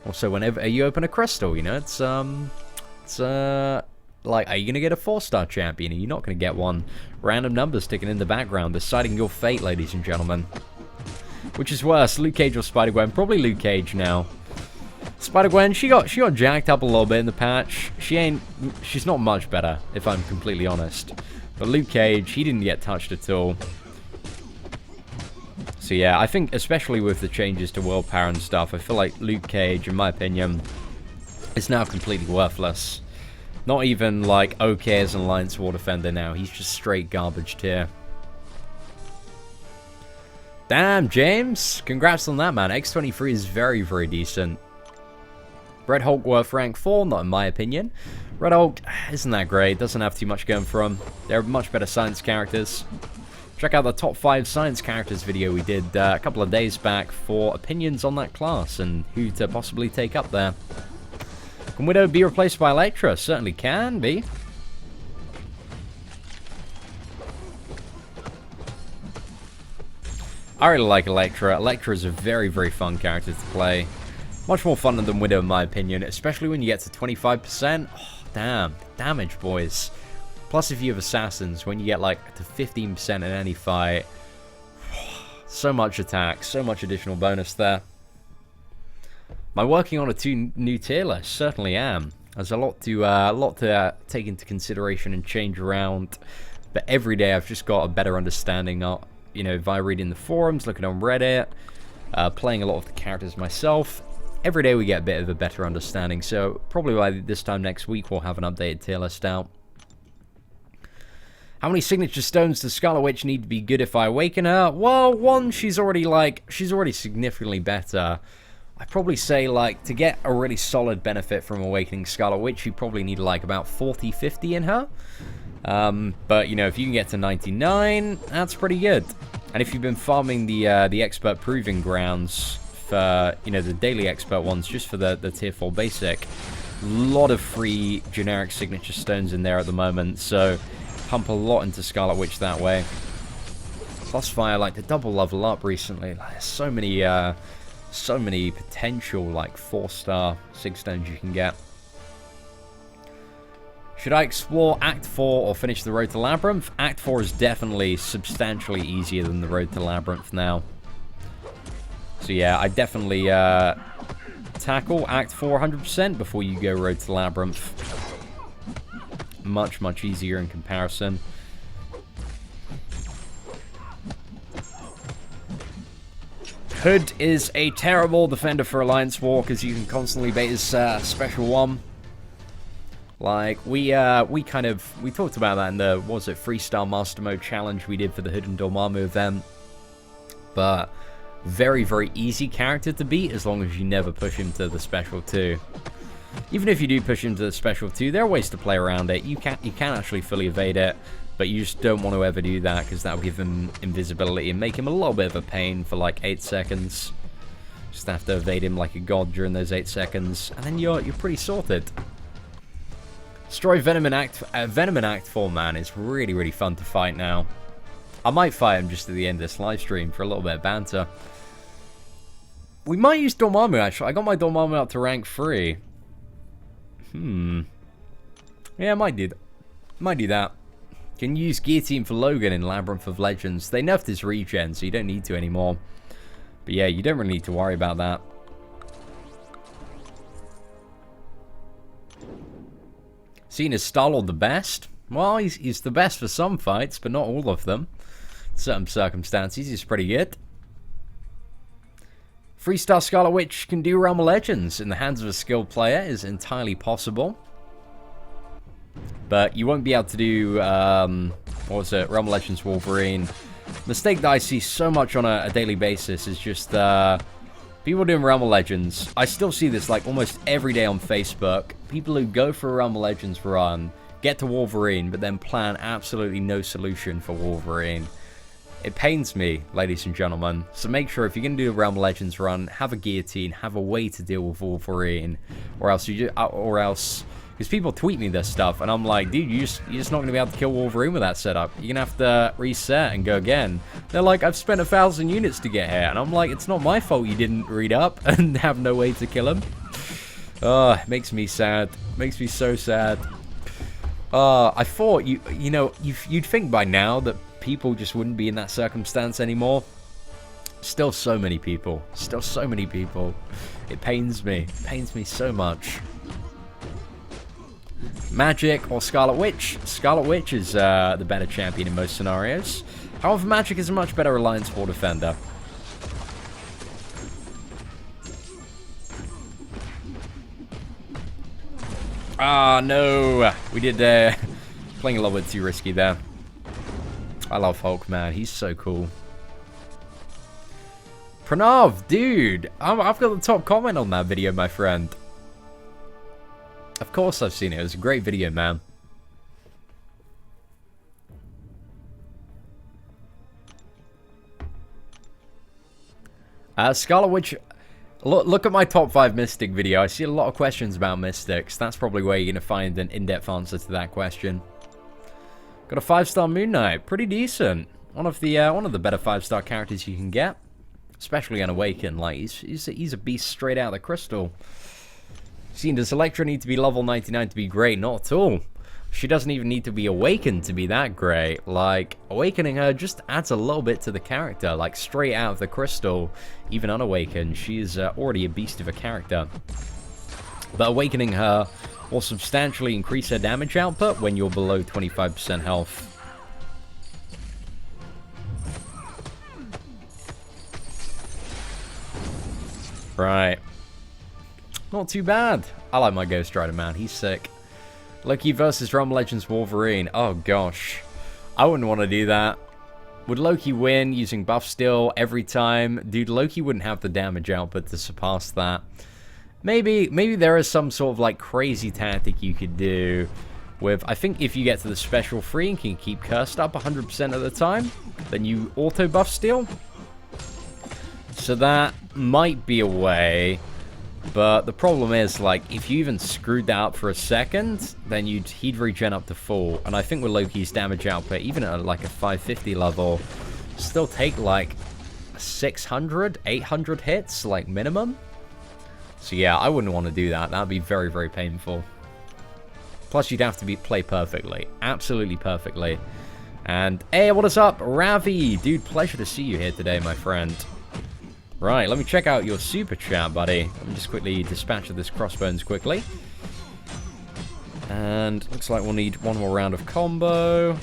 Also, whenever you open a crystal, you know, it's like, are you going to get a 4-star champion? Are you not going to get one? Random numbers ticking in the background, deciding your fate, ladies and gentlemen. Which is worse, Luke Cage or Spider-Gwen? Probably Luke Cage now. Spider-Gwen, she got jacked up a little bit in the patch. She's not much better, if I'm completely honest. But Luke Cage, he didn't get touched at all. So yeah, I think especially with the changes to willpower and stuff, I feel like Luke Cage, in my opinion, is now completely worthless. Not even like okay as an Alliance War Defender now. He's just straight garbage tier. Damn, James. Congrats on that, man. X23 is very, very decent. Red Hulk worth rank 4, not in my opinion. Red Hulk isn't that great. Doesn't have too much going for him. They're much better science characters. Check out the top 5 science characters video we did a couple of days back for opinions on that class and who to possibly take up there. Can Widow be replaced by Elektra? Certainly can be. I really like Elektra. Elektra is a very, very fun character to play. Much more fun than Widow, in my opinion, especially when you get to 25%. Oh, damn. Damage, boys. Plus, if you have Assassins, when you get, like, to 15% in any fight. So much attack, so much additional bonus there. Am I working on a new tier list? Certainly am. There's a lot to take into consideration and change around. But every day I've just got a better understanding of, you know, via reading the forums, looking on Reddit, playing a lot of the characters myself. Every day we get a bit of a better understanding, so probably by this time next week we'll have an updated tier list out. How many signature stones does Scarlet Witch need to be good if I awaken her? Well, one, she's already significantly better. I'd probably say, like, to get a really solid benefit from awakening Scarlet Witch, you probably need, like, about 40-50 in her. But, you know, if you can get to 99, that's pretty good. And if you've been farming the expert proving grounds for, you know, the daily expert ones, just for the tier 4 basic, a lot of free generic signature stones in there at the moment, so pump a lot into Scarlet Witch that way. Plus fire, like, the double level up recently, like, so many potential, like, 4-star sig stones you can get. Should I explore Act 4 or finish the Road to Labyrinth? Act 4 is definitely substantially easier than the Road to Labyrinth now. So yeah, I definitely tackle Act 4 100% before you go Road to Labyrinth. Much, much easier in comparison. Hood is a terrible defender for Alliance War because you can constantly bait his special one. Like, we talked about that in the, what was it, Freestyle Master Mode challenge we did for the Hood and Dormammu event. But very, very easy character to beat as long as you never push him to the special 2. Even if you do push him to the special 2, there are ways to play around it. You can actually fully evade it, But you just don't want to ever do that, because that'll give him invisibility and make him a little bit of a pain for like 8 seconds. Just have to evade him like a god during those 8 seconds, and then you're pretty sorted. Destroy Venom in Act 4, man, is really, really fun to fight now. I might fight him just at the end of this live stream for a little bit of banter. We might use Dormammu, actually. I got my Dormammu up to rank 3. Yeah, I might do that. Might do that. Can use Guillotine for Logan in Labyrinth of Legends. They nerfed his regen, so you don't need to anymore. But yeah, you don't really need to worry about that. Seen as Star-Lord the best? Well, he's the best for some fights, but not all of them. In certain circumstances, he's pretty good. 3-star Scarlet Witch can do Realm of Legends in the hands of a skilled player is entirely possible. But you won't be able to do, what was it, Realm of Legends Wolverine. Mistake that I see so much on a daily basis is just people doing Realm of Legends. I still see this like almost every day on Facebook. People who go for a Realm of Legends run, get to Wolverine, but then plan absolutely no solution for Wolverine. It pains me, ladies and gentlemen. So make sure if you're going to do a Realm of Legends run, have a guillotine, have a way to deal with Wolverine, or else because people tweet me this stuff, and I'm like, dude, you're just not going to be able to kill Wolverine with that setup. You're going to have to reset and go again. They're like, I've spent 1,000 units to get here, and I'm like, it's not my fault you didn't read up and have no way to kill him. Oh, it makes me sad. Makes me so sad. I thought you'd think by now that people just wouldn't be in that circumstance anymore. Still so many people. Still so many people. It pains me. It pains me so much. Magic or Scarlet Witch? Scarlet Witch is the better champion in most scenarios. However, Magic is a much better Alliance 4 defender. Ah, no! We did playing a little bit too risky there. I love Hulk, man. He's so cool. Pranav, dude! I've got the top comment on that video, my friend. Of course I've seen it. It was a great video, man. Scarlet Witch... Look at my top 5 Mystic video. I see a lot of questions about Mystics. That's probably where you're going to find an in-depth answer to that question. Got a 5-star Moon Knight. Pretty decent. One of the better 5-star characters you can get. Especially on Awaken. Like, he's a beast straight out of the crystal. See, does Elektra need to be level 99 to be great? Not at all. She doesn't even need to be awakened to be that great. Like, awakening her just adds a little bit to the character. Like, straight out of the crystal, even unawakened, she is already a beast of a character. But awakening her will substantially increase her damage output when you're below 25% health. Right. Not too bad. I like my Ghost Rider, man. He's sick. Loki versus Realm Legends Wolverine. Oh, gosh. I wouldn't want to do that. Would Loki win using buff steal every time? Dude, Loki wouldn't have the damage output to surpass that. Maybe there is some sort of, like, crazy tactic you could do with... I think if you get to the special 3 and can keep Cursed up 100% of the time, then you auto buff steal. So that might be a way... But the problem is, like, if you even screwed that up for a second, then he'd regen up to full. And I think with Loki's damage output, even at like a 550 level, still take like 600, 800 hits, like minimum. So yeah, I wouldn't want to do that. That'd be very, very painful. Plus, you'd have to play perfectly. Absolutely perfectly. And, hey, what is up? Ravi! Dude, pleasure to see you here today, my friend. Right, let me check out your super chat, buddy. Let me just quickly dispatch of this crossbones quickly. And looks like we'll need one more round of combo.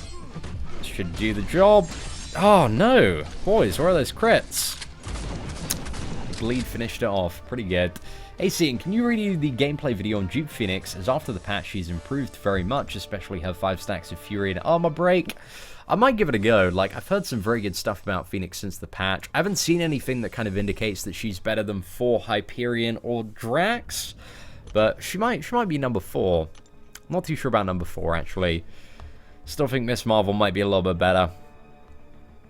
Should do the job. Oh, no. Boys, where are those crits? Bleed finished it off. Pretty good. Hey, Seaton, can you review the gameplay video on Duke Phoenix? As after the patch, she's improved very much, especially her 5 stacks of Fury and Armor Break. I might give it a go. Like, I've heard some very good stuff about Phoenix since the patch. I haven't seen anything that kind of indicates that she's better than 4 Hyperion or Drax, but she might be number 4. I'm not too sure about number 4, actually. Still think Miss Marvel might be a little bit better.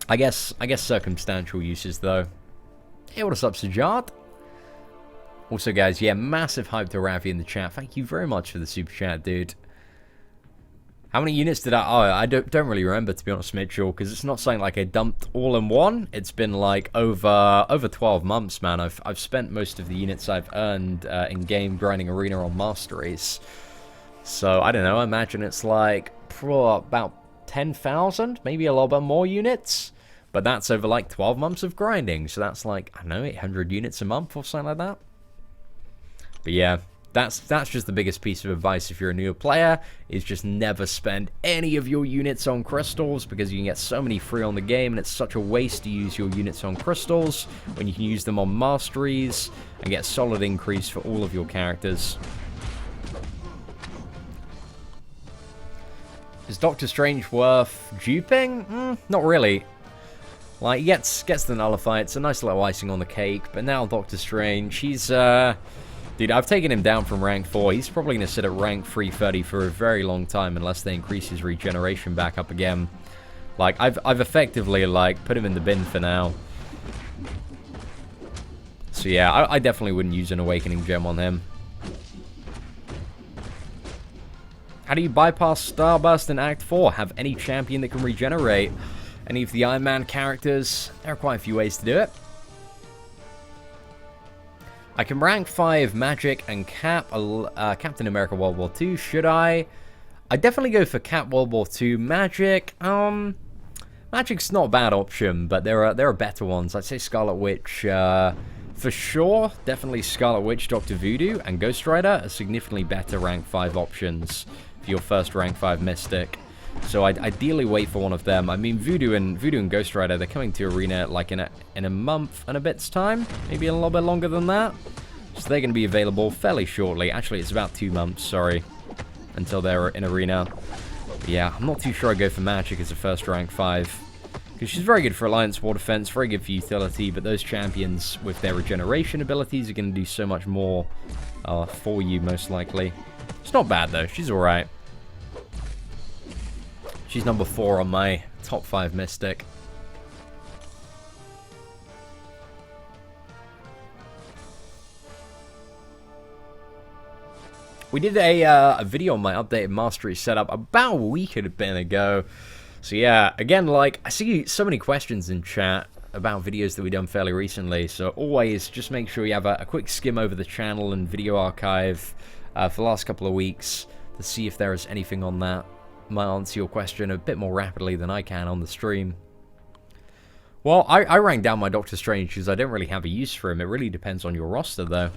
I guess circumstantial uses, though. Hey, what is up, Sajad? Also, guys, yeah, massive hype to Ravi in the chat. Thank you very much for the super chat, dude. How many units did I... Oh, I don't really remember, to be honest, Mitchell, because it's not something like I dumped all in one. It's been, like, over 12 months, man. I've spent most of the units I've earned in-game grinding Arena on Masteries. So, I don't know, I imagine it's, like, about 10,000, maybe a little bit more units. But that's over, like, 12 months of grinding. So that's, like, I don't know, 800 units a month or something like that. But, yeah. That's just the biggest piece of advice if you're a newer player, is just never spend any of your units on crystals, because you can get so many free on the game, and it's such a waste to use your units on crystals when you can use them on masteries and get a solid increase for all of your characters. Is Doctor Strange worth duping? Not really. Like, he gets the nullify, it's a nice little icing on the cake, but now Doctor Strange, he's, dude, I've taken him down from rank 4. He's probably going to sit at rank 330 for a very long time unless they increase his regeneration back up again. Like, I've effectively, like, put him in the bin for now. So, yeah, I definitely wouldn't use an Awakening Gem on him. How do you bypass Starburst in Act 4? Have any champion that can regenerate? Any of the Iron Man characters? There are quite a few ways to do it. I can rank 5 Magic and Cap, Captain America World War II. Should I? I'd definitely go for Cap World War II. Magic, Magic's not a bad option, but there are better ones. I'd say Scarlet Witch, for sure. Definitely Scarlet Witch, Dr. Voodoo, and Ghost Rider are significantly better rank 5 options for your first rank 5 Mystic. So I'd ideally wait for one of them. I mean, Voodoo and Ghost Rider, they're coming to Arena like in a month and a bit's time, maybe a little bit longer than that. So they're going to be available fairly shortly. Actually, it's about 2 months, sorry, until they're in Arena. But yeah, I'm not too sure I'd go for Magic as a first rank 5. Because she's very good for Alliance War Defense, very good for utility, but those champions with their regeneration abilities are going to do so much more for you, most likely. It's not bad, though. She's alright. She's number 4 on my top 5 Mystic. We did a video on my updated Mastery setup about a week ago. So yeah, again, like, I see so many questions in chat about videos that we've done fairly recently. So always just make sure you have a quick skim over the channel and video archive for the last couple of weeks to see if there is anything on that. Might answer your question a bit more rapidly than I can on the stream. Well, I rank down my Doctor Strange because I don't really have a use for him. It really depends on your roster, though.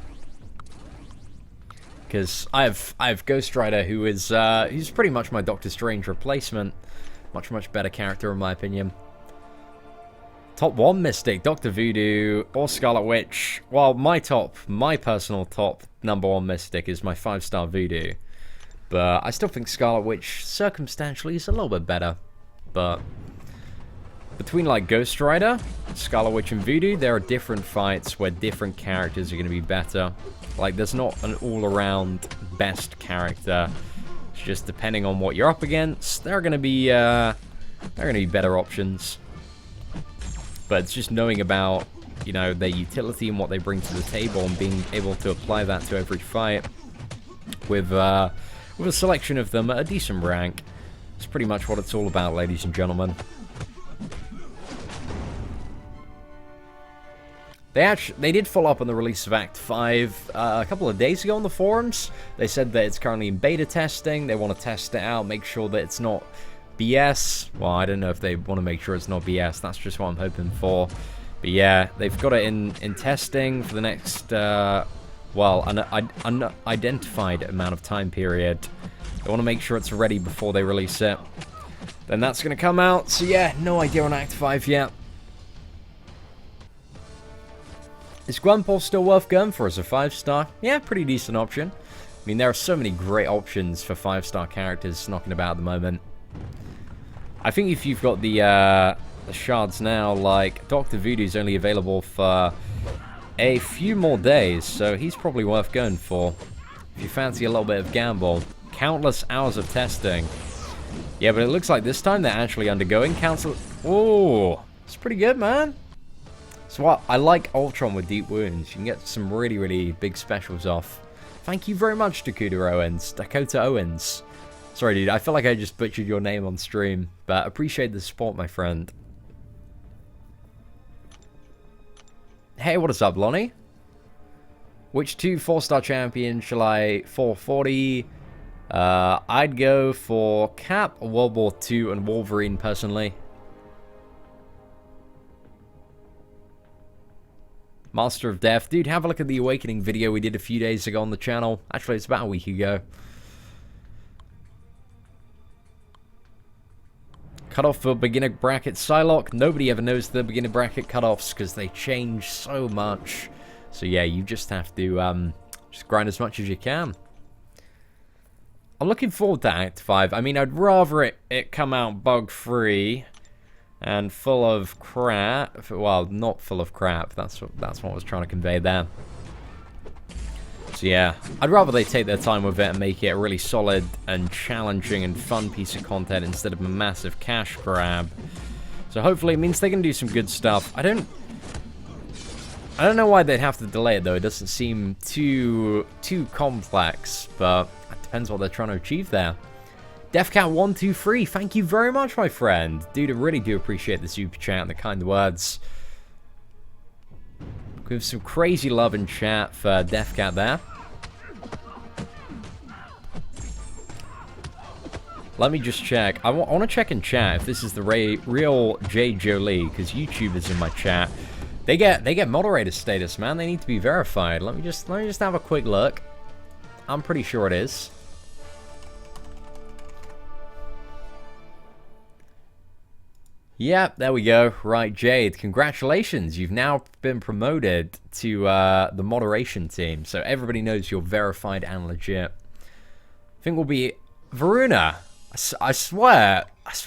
Because I have Ghost Rider, who is he's pretty much my Doctor Strange replacement. Much better character, in my opinion. Top 1 Mystic, Dr. Voodoo, or Scarlet Witch. Well, my personal top number 1 Mystic is my 5-star Voodoo. But I still think Scarlet Witch, circumstantially, is a little bit better. But between, like, Ghost Rider, Scarlet Witch, and Voodoo, there are different fights where different characters are going to be better. Like, there's not an all-around best character. It's just depending on what you're up against, there are going to be better options. But it's just knowing about, you know, their utility and what they bring to the table and being able to apply that to every fight with a selection of them at a decent rank. It's pretty much what it's all about, ladies and gentlemen. They did follow up on the release of Act 5 a couple of days ago on the forums. They said that it's currently in beta testing. They want to test it out, make sure that it's not BS. Well, I don't know if they want to make sure it's not BS. That's just what I'm hoping for. But yeah, they've got it in testing for the next, well, an unidentified amount of time period. They want to make sure it's ready before they release it. Then that's going to come out. So yeah, no idea on Act 5 yet. Is Gwenpool still worth going for as a 5-star? Yeah, pretty decent option. I mean, there are so many great options for 5-star characters knocking about at the moment. I think if you've got the shards now, like, Dr. Voodoo's only available for a few more days, so he's probably worth going for. If you fancy a little bit of gamble. Countless hours of testing. Yeah, but it looks like this time they're actually undergoing council. Oh, it's pretty good, man. So what? I like Ultron with deep wounds. You can get some really, really big specials off. Thank you very much, Dakota Owens. Sorry, dude. I feel like I just butchered your name on stream, but appreciate the support, my friend. Hey, what is up, Lonnie? Which 2 4-star champions shall I 440? I'd go for Cap, World War II, and Wolverine, personally. Master of Death. Dude, have a look at the Awakening video we did a few days ago on the channel. Actually, it's about a week ago. Cutoff for beginner bracket Psylocke. Nobody ever knows the beginner bracket cutoffs because they change so much. So yeah, you just have to just grind as much as you can. I'm looking forward to Act 5. I mean, I'd rather it come out bug-free and full of crap. Well, not full of crap. That's what I was trying to convey there. So yeah, I'd rather they take their time with it and make it a really solid and challenging and fun piece of content instead of a massive cash grab. So hopefully it means they can do some good stuff. I don't know why they'd have to delay it though. It doesn't seem too complex, but it depends what they're trying to achieve there. DeathCat123, thank you very much, my friend. Dude, I really do appreciate the super chat and the kind words. We have some crazy love in chat for DeathCat there. Let me just check. I want to check in chat if this is the real J. Jolie, because YouTube is in my chat. They get moderator status, man. They need to be verified. Let me just have a quick look. I'm pretty sure it is. Yep, there we go. Right, Jade, congratulations. You've now been promoted to the moderation team, so everybody knows you're verified and legit. I think we'll be... Varuna, I swear,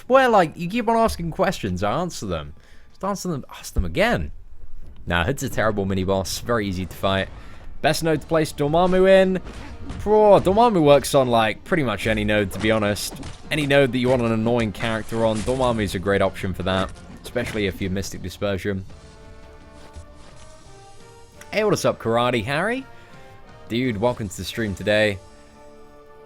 like, you keep on asking questions, I answer them. Just ask them again. Nah, Hood's a terrible mini-boss, very easy to fight. Best node to place Dormammu in. Dormammu works on, like, pretty much any node, to be honest. Any node that you want an annoying character on, Dormammu's a great option for that. Especially if you're Mystic Dispersion. Hey, what's up, Karate Harry? Dude, welcome to the stream today.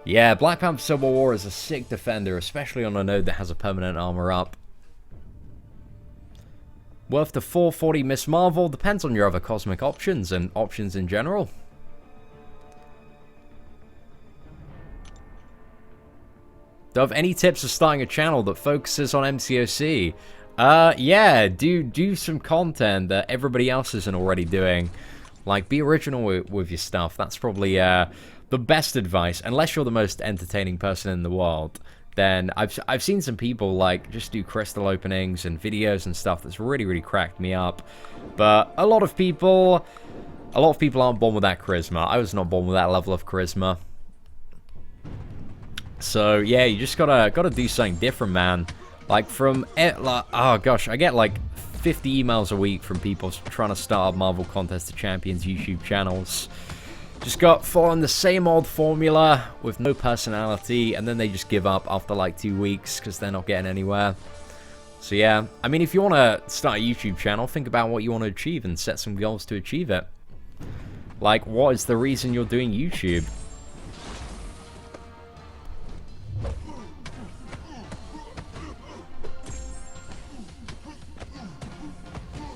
Yeah, Black Panther Civil War is a sick defender, especially on a node that has a permanent armor up. Worth the 440 Miss Marvel, depends on your other cosmic options and options in general. Do you have any tips for starting a channel that focuses on MCOC? Yeah, do some content that everybody else isn't already doing. Like, be original with your stuff. That's probably the best advice, unless you're the most entertaining person in the world. Then I've seen some people like just do crystal openings and videos and stuff that's really cracked me up. But a lot of people aren't born with that charisma. I was not born with that level of charisma. So yeah, you just gotta do something different, man. Like oh gosh, I get like 50 emails a week from people trying to start up Marvel Contest of Champions YouTube channels. Just got following the same old formula with no personality, and then they just give up after like 2 weeks because they're not getting anywhere. So yeah, I mean, if you want to start a YouTube channel, think about what you want to achieve and set some goals to achieve it. Like, what is the reason you're doing YouTube?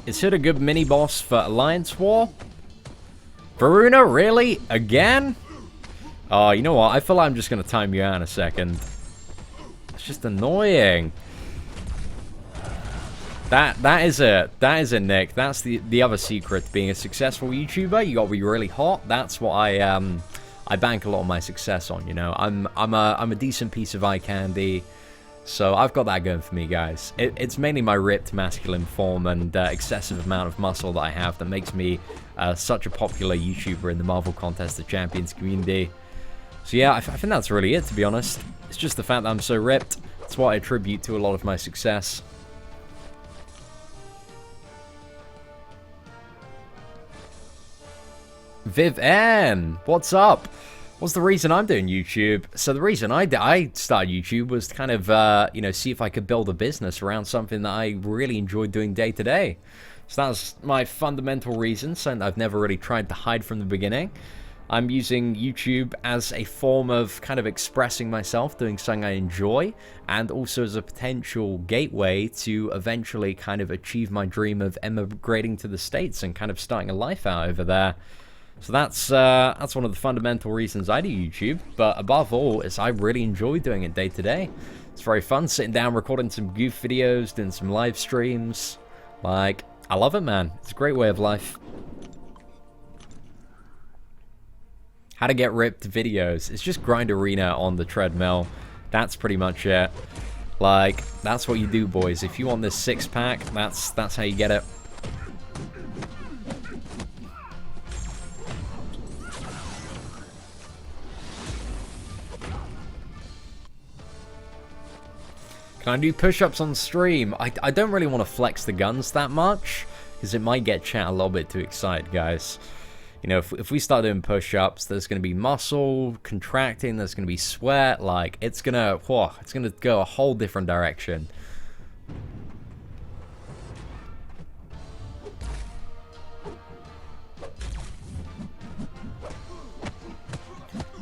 Is Hood a good mini-boss for Alliance War? Varuna, really? Again? Oh, you know what? I feel like I'm just going to time you out in a second. It's just annoying. That is it, Nick. That's the other secret to being a successful YouTuber. You got to be really hot. That's what I bank a lot of my success on, you know. I'm a decent piece of eye candy. So I've got that going for me, guys. It's mainly my ripped masculine form and excessive amount of muscle that I have that makes me such a popular YouTuber in the Marvel Contest of Champions community. So yeah, I think that's really it, to be honest. It's just the fact that I'm so ripped. It's what I attribute to a lot of my success. Viv N, what's up? What's the reason I'm doing YouTube? So the reason I started YouTube was to kind of, you know, see if I could build a business around something that I really enjoyed doing day to day. So that's my fundamental reason, something I've never really tried to hide from the beginning. I'm using YouTube as a form of kind of expressing myself, doing something I enjoy, and also as a potential gateway to eventually kind of achieve my dream of emigrating to the States and kind of starting a life out over there. So that's one of the fundamental reasons I do YouTube, but above all is I really enjoy doing it day to day. It's very fun sitting down, recording some goof videos, doing some live streams. Like, I love it, man. It's a great way of life. How to get ripped videos. It's just grind arena on the treadmill. That's pretty much it. Like, that's what you do, boys. If you want this six-pack, that's how you get it. Can I do push-ups on stream? I don't really want to flex the guns that much, because it might get chat a little bit too excited, guys. You know, if we start doing push-ups, there's going to be muscle contracting, there's going to be sweat, like, it's going to go a whole different direction.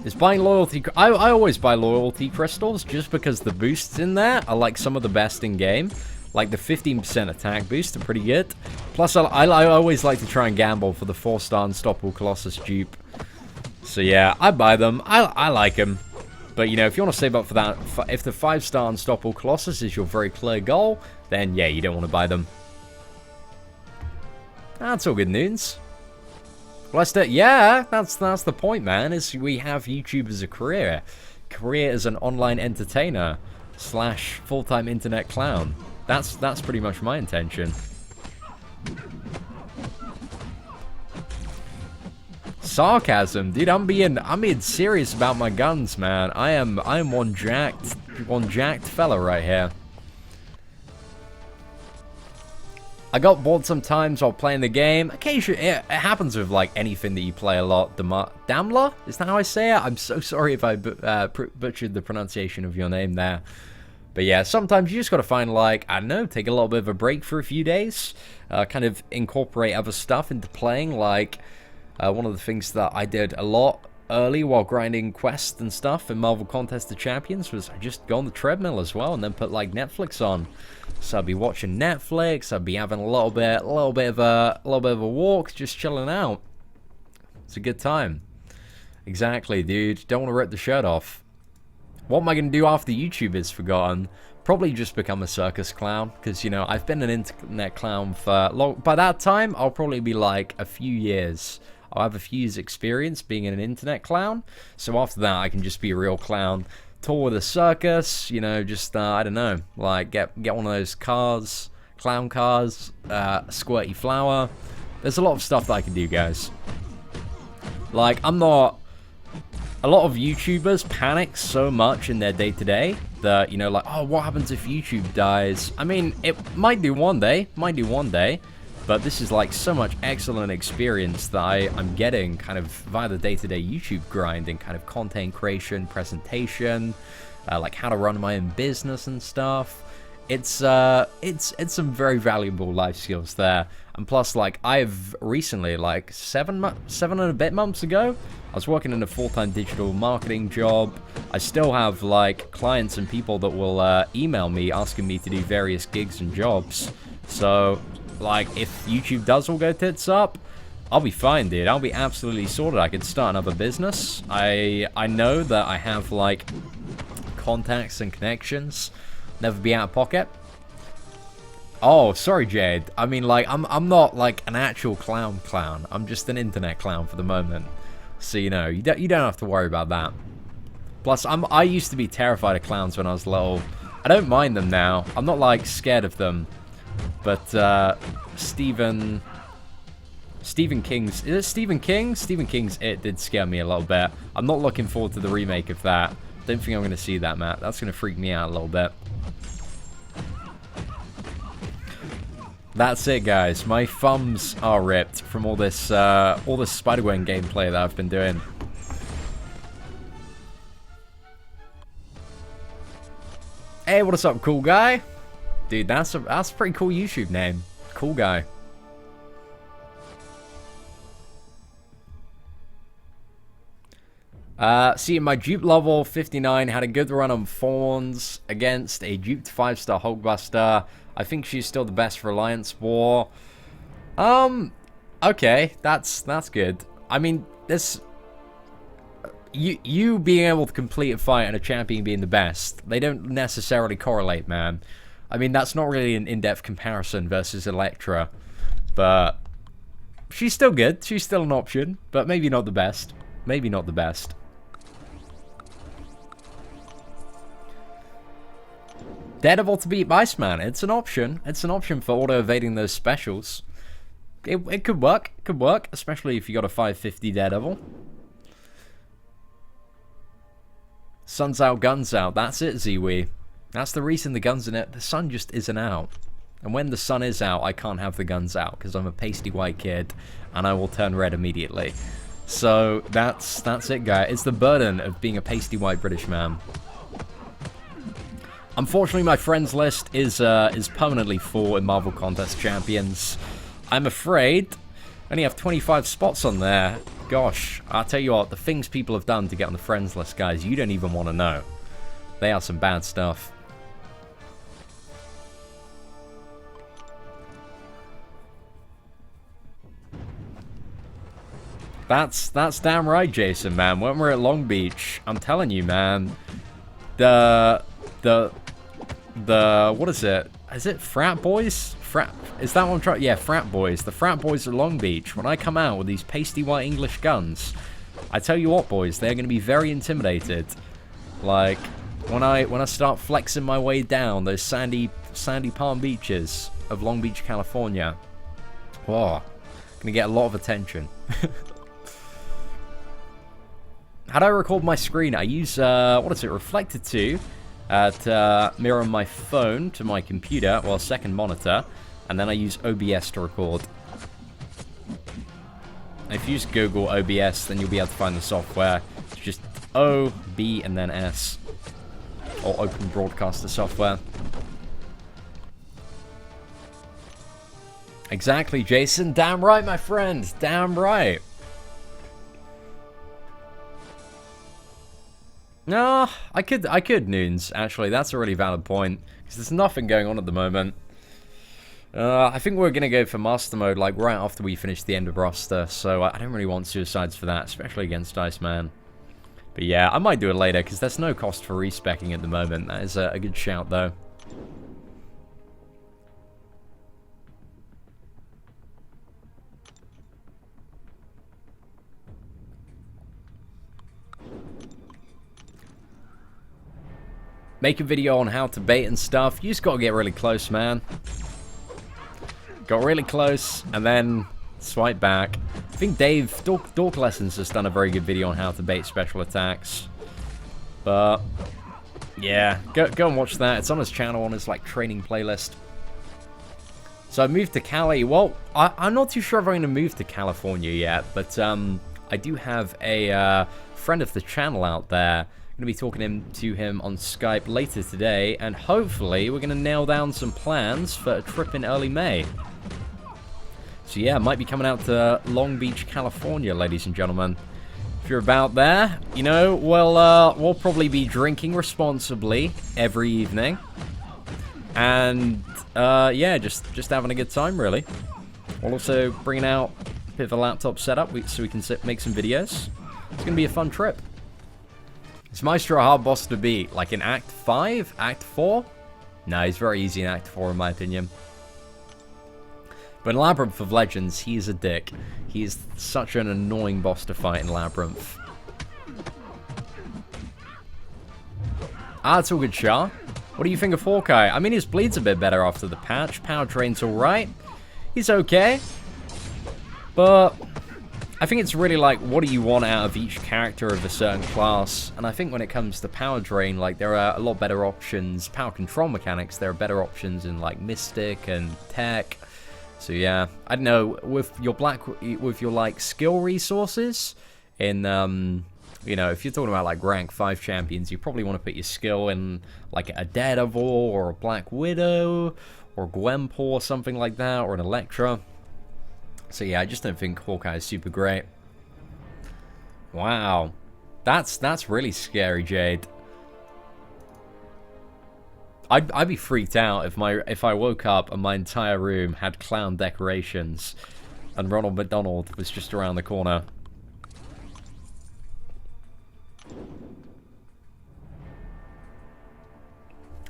Is buying loyalty... I always buy loyalty crystals just because the boosts in there are like some of the best in game. Like the 15% attack boost are pretty good. Plus, I always like to try and gamble for the 4-star Unstoppable Colossus dupe. So yeah, I buy them. I like them. But you know, if you want to save up for that, if the 5-star Unstoppable Colossus is your very clear goal, then yeah, you don't want to buy them. That's all good news. Yeah, that's the point, man, is we have YouTube as a career. Career as an online entertainer / full-time internet clown. That's pretty much my intention. Sarcasm, dude, I'm being serious about my guns, man. I am one jacked fella right here. I got bored sometimes while playing the game. Occasionally, it happens with like anything that you play a lot. Damla? Is that how I say it? I'm so sorry if I butchered the pronunciation of your name there. But yeah, sometimes you just gotta find, like, I don't know, take a little bit of a break for a few days. Kind of incorporate other stuff into playing. Like, one of the things that I did a lot early while grinding quests and stuff in Marvel Contest of Champions was I just go on the treadmill as well and then put like Netflix on. So I'd be watching Netflix, I'd be having a little bit of a walk, just chilling out. It's a good time. Exactly, dude. Don't want to rip the shirt off. What am I going to do after YouTube is forgotten? Probably just become a circus clown, because, you know, I've been an internet clown for long. By that time, I'll probably be like a few years. I'll have a few years experience being an internet clown. So after that, I can just be a real clown. Tour with a circus, you know, just, I don't know, like, get one of those cars, clown cars, squirty flower. There's a lot of stuff that I can do, guys. Like, a lot of YouTubers panic so much in their day-to-day that, you know, like, oh, what happens if YouTube dies? I mean, it might do one day, but this is, like, so much excellent experience that I'm getting kind of via the day-to-day YouTube grinding, kind of content creation, presentation, like how to run my own business and stuff. It's some very valuable life skills there. And plus, like, I've recently, like, 7 and a bit months ago, I was working in a full-time digital marketing job. I still have, like, clients and people that will email me asking me to do various gigs and jobs. So, like, if YouTube does all go tits up, I'll be fine, dude. I'll be absolutely sorted. I could start another business. I know that I have, like, contacts and connections. Never be out of pocket. Oh, sorry, Jade. I mean, like, I'm not, like, an actual clown. I'm just an internet clown for the moment. So, you know, you don't have to worry about that. Plus, I used to be terrified of clowns when I was little. I don't mind them now. I'm not, like, scared of them. But, Stephen King's... Is it Stephen King? Stephen King's It did scare me a little bit. I'm not looking forward to the remake of that. Don't think I'm going to see that, Matt. That's going to freak me out a little bit. That's it, guys. My thumbs are ripped from all this Spider-Gwen gameplay that I've been doing. Hey, what's up, cool guy? Dude, that's a pretty cool YouTube name. Cool guy. See, my dupe level 59 had a good run on Fawns against a duped 5-star Hulkbuster. I think she's still the best for Alliance War. Okay, that's good. I mean, this you being able to complete a fight and a champion being the best, they don't necessarily correlate, man. I mean, that's not really an in-depth comparison versus Electra, but she's still good. She's still an option, but maybe not the best. Maybe not the best. Daredevil to beat Iceman. It's an option. It's an option for auto-evading those specials. It could work. It could work, especially if you got a 550 Daredevil. Sun's out, guns out. That's it, Ziwi. That's the reason the guns in it. The sun just isn't out. And when the sun is out, I can't have the guns out because I'm a pasty white kid and I will turn red immediately. So that's it, guys. It's the burden of being a pasty white British man. Unfortunately, my friends list is permanently full in Marvel Contest Champions. I'm afraid I only have 25 spots on there. Gosh, I'll tell you what, the things people have done to get on the friends list, guys, you don't even want to know. They are some bad stuff. That's damn right, Jason, man. When we're at Long Beach, I'm telling you, man, the what is it? Is it frat boys? Is that what I'm trying? Yeah, frat boys. The frat boys at Long Beach. When I come out with these pasty white English guns, I tell you what, boys, they're going to be very intimidated. Like when I start flexing my way down those sandy Palm Beaches of Long Beach, California. Whoa, gonna get a lot of attention. How do I record my screen? I use what is it? Reflector 2. To mirror my phone to my computer, well, second monitor, and then I use OBS to record. If you just Google OBS, then you'll be able to find the software. It's just O, B, and then S. Or Open Broadcaster software. Exactly, Jason. Damn right, my friend. Damn right. No, I could Noons, actually. That's a really valid point. Because there's nothing going on at the moment. I think we're going to go for Master Mode, like, right after we finish the end of roster. So I don't really want Suicides for that, especially against Iceman. But yeah, I might do it later, because there's no cost for respecking at the moment. That is a good shout, though. Make a video on how to bait and stuff. You just gotta get really close, man. Got really close, and then swipe back. I think Dave, Dork Lessons, has done a very good video on how to bait special attacks. But, yeah, go and watch that. It's on his channel, on his, like, training playlist. So I moved to Cali. Well, I'm not too sure if I'm going to move to California yet, but I do have a friend of the channel out there. Going to be talking to him on Skype later today, and hopefully we're going to nail down some plans for a trip in early May. So yeah, might be coming out to Long Beach, California, ladies and gentlemen. If you're about there, you know, we'll probably be drinking responsibly every evening, and yeah, just having a good time, really. We'll also bring out a bit of a laptop setup so we can make some videos. It's going to be a fun trip. Is Maestro a hard boss to beat? Like in Act 5? Act 4? No, he's very easy in Act 4 in my opinion. But in Labyrinth of Legends, he's a dick. He's such an annoying boss to fight in Labyrinth. Ah, it's all good, Shah. What do you think of Hawkeye? I mean, his bleed's a bit better after the patch. Power Drain's alright. He's okay. But I think it's really like, what do you want out of each character of a certain class? And I think when it comes to Power Drain, like, there are a lot better options. Power Control mechanics, there are better options in, like, Mystic and Tech. So, yeah. I don't know, with your, like, skill resources in You know, if you're talking about like rank 5 champions, you probably want to put your skill in like a Daredevil or a Black Widow or Gwenpool or something like that, or an Elektra. So yeah, I just don't think Hawkeye is super great. Wow. That's really scary, Jade. I'd be freaked out if I woke up and my entire room had clown decorations and Ronald McDonald was just around the corner.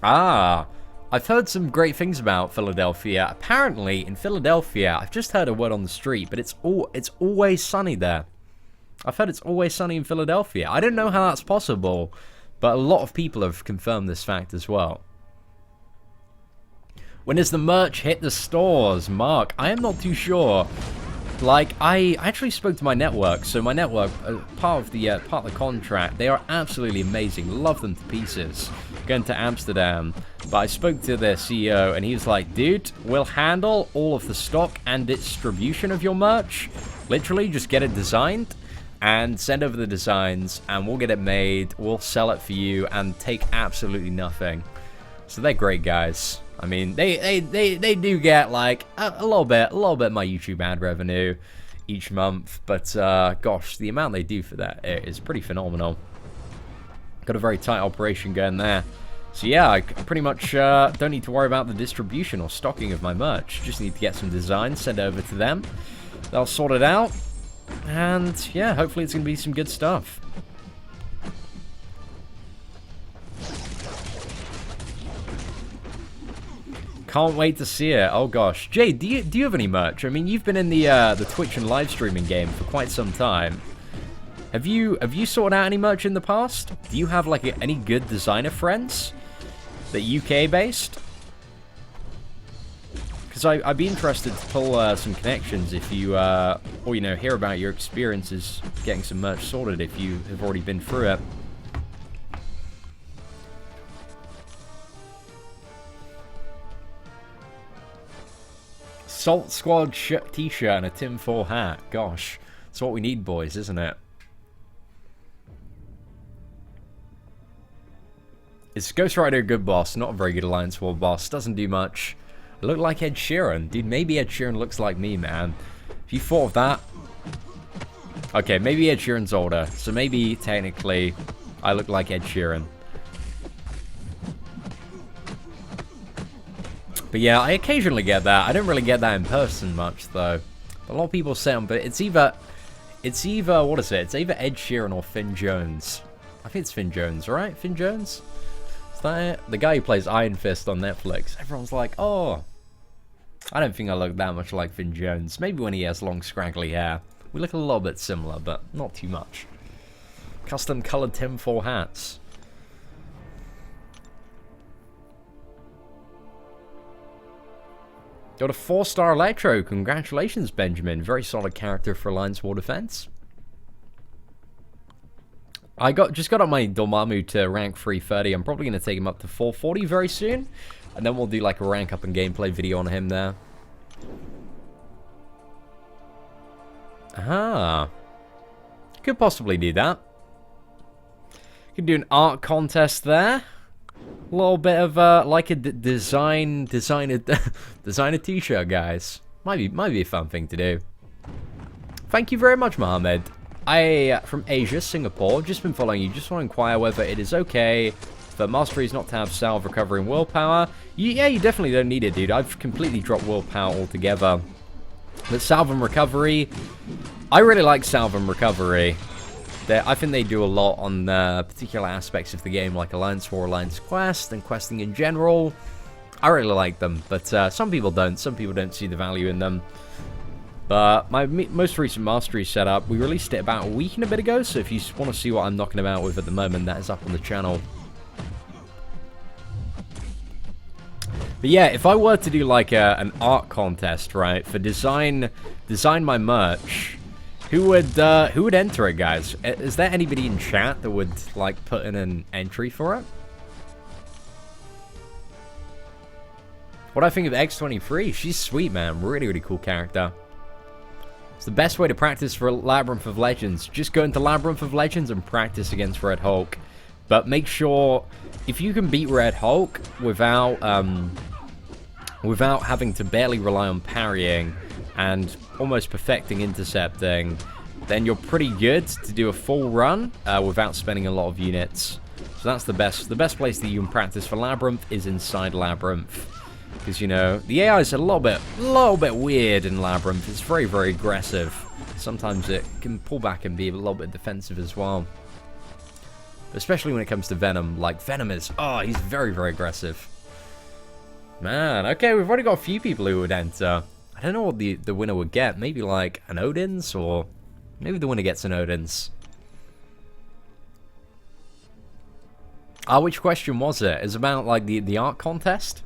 Ah, I've heard some great things about Philadelphia. Apparently, in Philadelphia, I've just heard a word on the street, but it's always sunny there. I've heard it's always sunny in Philadelphia. I don't know how that's possible, but a lot of people have confirmed this fact as well. When does the merch hit the stores? Mark, I am not too sure. Like, I actually spoke to my network. So my network, part of the contract, they are absolutely amazing. Love them to pieces. Going to Amsterdam. But I spoke to their CEO, and he was like, dude, we'll handle all of the stock and distribution of your merch. Literally, just get it designed and send over the designs, and we'll get it made. We'll sell it for you and take absolutely nothing. So they're great guys. I mean, they do get like a little bit of my YouTube ad revenue each month, but gosh, the amount they do for that is pretty phenomenal. Got a very tight operation going there. So yeah, I pretty much don't need to worry about the distribution or stocking of my merch. Just need to get some designs, send it over to them. They'll sort it out, and yeah, hopefully it's gonna be some good stuff. Can't wait to see it. Oh gosh, Jade, do you have any merch? I mean, you've been in the Twitch and live streaming game for quite some time. Have you sorted out any merch in the past? Do you have like any good designer friends that UK based? Because I'd be interested to pull some connections if you or you know, hear about your experiences getting some merch sorted if you have already been through it. Salt Squad t-shirt and a tinfoil hat. Gosh, it's what we need, boys, isn't it? Is Ghost Rider a good boss? Not a very good Alliance War boss. Doesn't do much. I look like Ed Sheeran. Dude, maybe Ed Sheeran looks like me, man. If you thought of that... Okay, maybe Ed Sheeran's older. So maybe, technically, I look like Ed Sheeran. But yeah, I occasionally get that. I don't really get that in person much, though. A lot of people say them, but it's either, what is it? It's either Ed Sheeran or Finn Jones. I think it's Finn Jones, right? Finn Jones? Is that it? The guy who plays Iron Fist on Netflix. Everyone's like, oh, I don't think I look that much like Finn Jones. Maybe when he has long, scraggly hair. We look a little bit similar, but not too much. Custom colored tinfoil hats. Got a 4-star Electro. Congratulations, Benjamin. Very solid character for Alliance War Defense. I just got up my Dormammu to rank 330. I'm probably going to take him up to 440 very soon. And then we'll do like a rank up and gameplay video on him there. Ah. Could possibly do that. Could do an art contest there. A little bit of like a design a t-shirt, guys. Might be a fun thing to do. Thank you very much, Mohammed. From Asia, Singapore, just been following you. Just want to inquire whether it is okay for masteries not to have salve, recovery, and willpower. Yeah, you definitely don't need it, dude. I've completely dropped willpower altogether. But salve and recovery, I really like salve and recovery. I think they do a lot on particular aspects of the game, like Alliance War, Alliance Quest, and questing in general. I really like them, but some people don't. Some people don't see the value in them. But my most recent mastery setup, we released it about a week and a bit ago, so if you want to see what I'm knocking about with at the moment, that is up on the channel. But yeah, if I were to do like an art contest, right, for design my merch... Who would enter it, guys? Is there anybody in chat that would, like, put in an entry for it? What I think of X23? She's sweet, man. Really, really cool character. It's the best way to practice for Labyrinth of Legends. Just go into Labyrinth of Legends and practice against Red Hulk. But make sure, if you can beat Red Hulk without having to barely rely on parrying and almost perfecting intercepting, then you're pretty good to do a full run without spending a lot of units. So that's the best. The best place that you can practice for Labyrinth is inside Labyrinth. Because, you know, the AI is a little bit weird in Labyrinth. It's very, very aggressive. Sometimes it can pull back and be a little bit defensive as well. Especially when it comes to Venom. Like, Venom is, oh, he's very, very aggressive. Man, okay, we've already got a few people who would enter. I don't know what the winner would get. Maybe, like, an Odin's, or maybe the winner gets an Odin's. Which question was it? It's about, like, the art contest?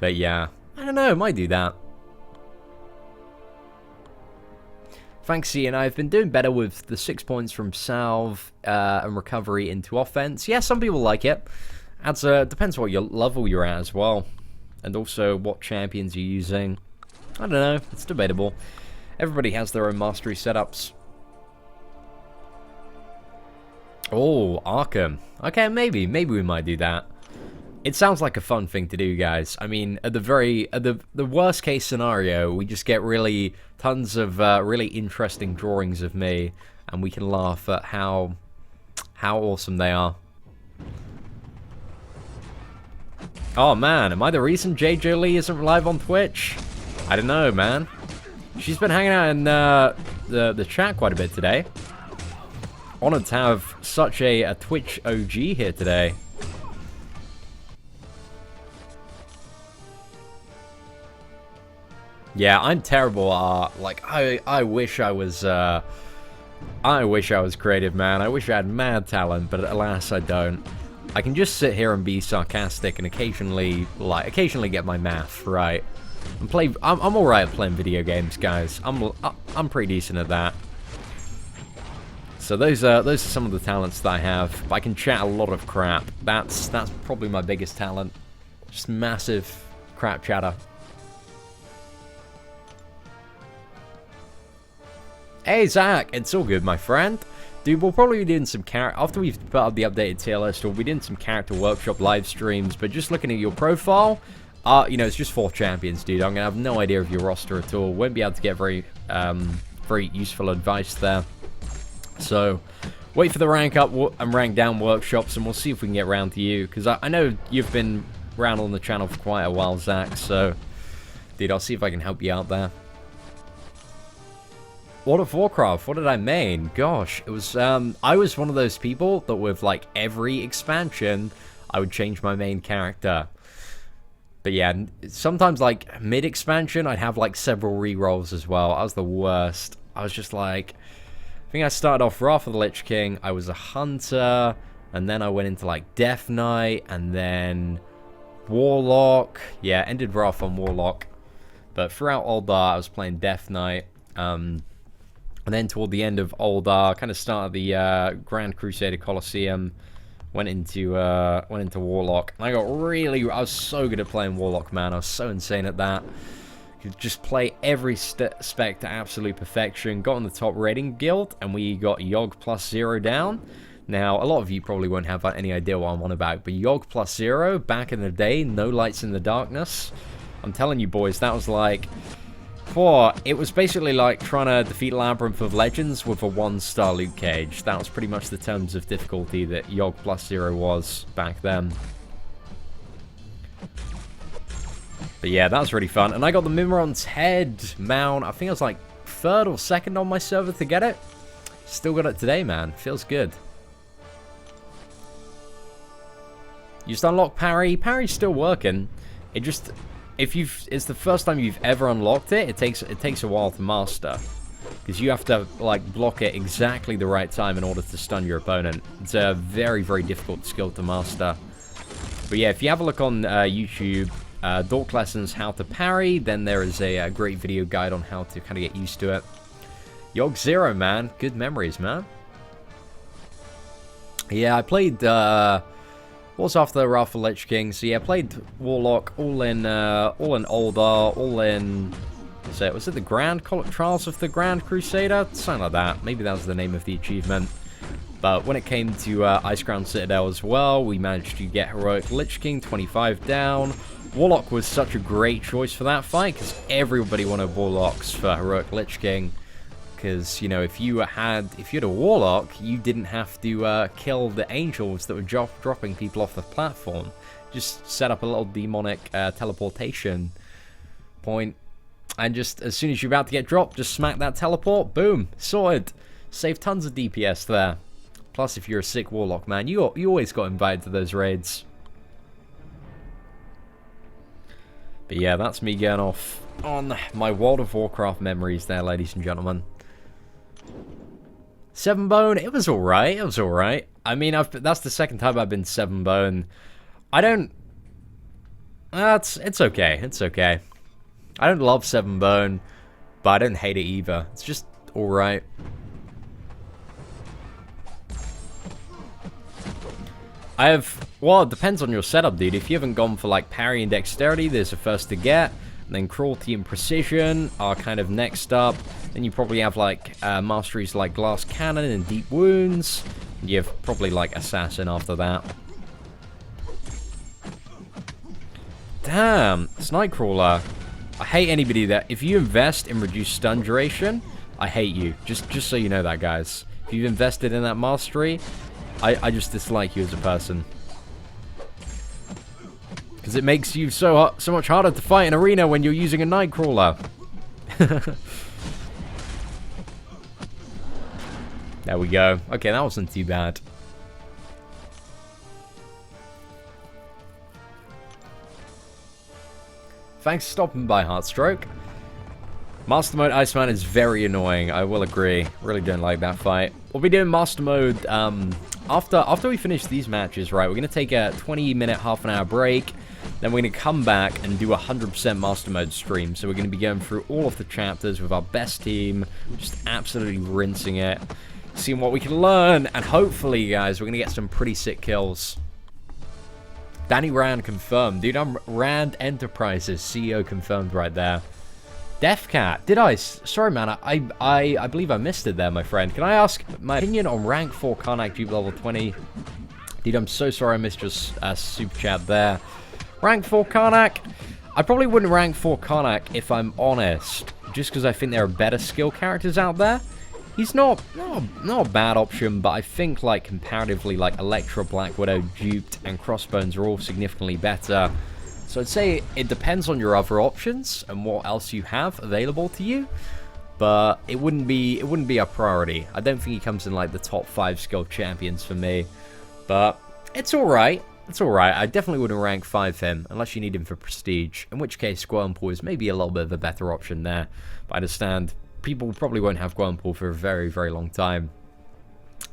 But yeah, I don't know, might do that. Thanks, Ian. I've been doing better with the 6 points from salve and recovery into offense. Yeah, some people like it. Depends what your level you're at as well. And also what champions you're using. I don't know, it's debatable. Everybody has their own mastery setups. Oh, Arkham. Okay, maybe we might do that. It sounds like a fun thing to do, guys. I mean, at the worst case scenario, we just get tons of really interesting drawings of me, and we can laugh at how awesome they are. Oh man, am I the reason JJ Lee isn't live on Twitch? I don't know, man. She's been hanging out in the chat quite a bit today. Honored to have such a Twitch OG here today. Yeah, I'm terrible at like I wish I was creative, man. I wish I had mad talent, but alas I don't. I can just sit here and be sarcastic and occasionally get my math right. I'm alright at playing video games, guys. I'm pretty decent at that. So those are some of the talents that I have. I can chat a lot of crap. That's probably my biggest talent. Just massive crap chatter. Hey Zach, it's all good, my friend. Dude, we'll probably be doing some after we've put up the updated tier list, we'll be doing some character workshop live streams. But just looking at your profile, you know, it's just 4 champions, dude. I'm gonna have no idea of your roster at all. Won't be able to get very useful advice there. So wait for the rank up and rank down workshops, and we'll see if we can get round to you. Because I know you've been around on the channel for quite a while, Zach. So, dude, I'll see if I can help you out there. World of Warcraft, what did I main? Gosh, it was, I was one of those people that with, like, every expansion, I would change my main character. But yeah, sometimes, like, mid-expansion, I'd have, like, several rerolls as well. I was the worst. I was just, like, I think I started off Wrath of the Lich King, I was a Hunter, and then I went into, like, Death Knight, and then Warlock. Yeah, ended Wrath on Warlock. But throughout Uldar, I was playing Death Knight, and then toward the end of Uldar, kind of started the Grand Crusader Colosseum, went into Warlock. And I was so good at playing Warlock, man. I was so insane at that. Could just play every spec to absolute perfection. Got on the top rating guild, and we got Yogg +0 down. Now, a lot of you probably won't have any idea what I'm on about, but Yogg +0, back in the day, no lights in the darkness. I'm telling you, boys, that was like... it was basically like trying to defeat Labyrinth of Legends with a 1-star Luke Cage. That was pretty much the terms of difficulty that Yogg +0 was back then. But yeah, that was really fun. And I got the Mimiron's Head mount. I think I was like 3rd or 2nd on my server to get it. Still got it today, man. Feels good. You just unlock parry. Parry's still working. It just... it's the first time you've ever unlocked it, it takes a while to master. Because you have to, like, block it exactly the right time in order to stun your opponent. It's a very, very difficult skill to master. But yeah, if you have a look on YouTube, Dork Lessons How to Parry, then there is a great video guide on how to kind of get used to it. Yogg 0, man. Good memories, man. Yeah, I played... what was after Wrath of the Lich King? So yeah, I played Warlock all in Uldar, all in Was it the Grand Trials of the Grand Crusader? Something like that. Maybe that was the name of the achievement. But when it came to Iceground Citadel as well, we managed to get Heroic Lich King 25 down. Warlock was such a great choice for that fight, because everybody wanted Warlocks for Heroic Lich King. Because, you know, if you had a Warlock, you didn't have to kill the angels that were dropping people off the platform. Just set up a little demonic teleportation point, and just as soon as you're about to get dropped, just smack that teleport, boom, sorted. Save tons of DPS there. Plus, if you're a sick Warlock, man, you always got invited to those raids. But yeah, that's me going off on my World of Warcraft memories there, ladies and gentlemen. 7 bone, it was alright, it was alright. I mean, that's the second time I've been 7 bone. I don't... it's okay, it's okay. I don't love 7 bone, but I don't hate it either. It's just alright. Well, it depends on your setup, dude. If you haven't gone for, like, parry and dexterity, there's a first to get. And then cruelty and precision are kind of next up. Then you probably have, like, masteries like glass cannon and deep wounds. You have probably, like, assassin after that. Damn, Snightcrawler. I hate anybody that... If you invest in reduced stun duration, I hate you. Just so you know that, guys. If you've invested in that mastery, I just dislike you as a person. Because it makes you so much harder to fight in arena when you're using a Nightcrawler. There we go. Okay, that wasn't too bad. Thanks for stopping by, Heartstroke. Master Mode Iceman is very annoying, I will agree. Really don't like that fight. We'll be doing Master Mode after we finish these matches, right? We're going to take a 20-minute, half-an-hour break. Then we're going to come back and do a 100% Master Mode stream. So we're going to be going through all of the chapters with our best team. Just absolutely rinsing it. Seeing what we can learn. And hopefully, guys, we're going to get some pretty sick kills. Danny Rand confirmed. Dude, I'm Rand Enterprises CEO confirmed right there. Deathcat, did I? Sorry, man, I believe I missed it there, my friend. Can I ask my opinion on rank 4 Karnak Dupe level 20? Dude, I'm so sorry I missed your super chat there. Rank 4 Karnak? I probably wouldn't rank 4 Karnak if I'm honest, just because I think there are better skill characters out there. He's not a bad option, but I think, like, comparatively, like, Electra, Black Widow, Duped, and Crossbones are all significantly better. So I'd say it depends on your other options and what else you have available to you, but it wouldn't be a priority. I don't think he comes in like the top 5 skill champions for me, but it's alright. It's alright. I definitely wouldn't rank 5 him unless you need him for prestige, in which case Gwernpool is maybe a little bit of a better option there. But I understand people probably won't have Gwernpool for a very, very long time.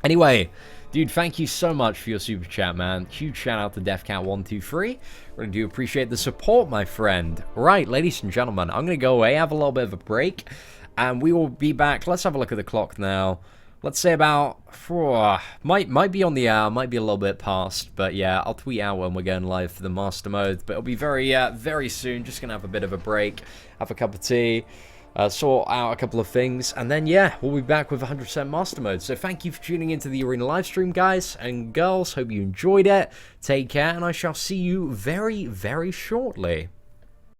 Anyway, dude, thank you so much for your super chat, man. Huge shout out to DeathCat123. Really do appreciate the support, my friend. Right, ladies and gentlemen, I'm going to go away, have a little bit of a break, and we will be back. Let's have a look at the clock now. Let's say about, might be on the hour, might be a little bit past, but yeah, I'll tweet out when we're going live for the Master Mode, but it'll be very, very soon. Just going to have a bit of a break, have a cup of tea, sort out a couple of things, and then yeah, we'll be back with 100% Master Mode. So thank you for tuning into the Arena livestream, guys and girls. Hope you enjoyed it. Take care, and I shall see you very, very shortly.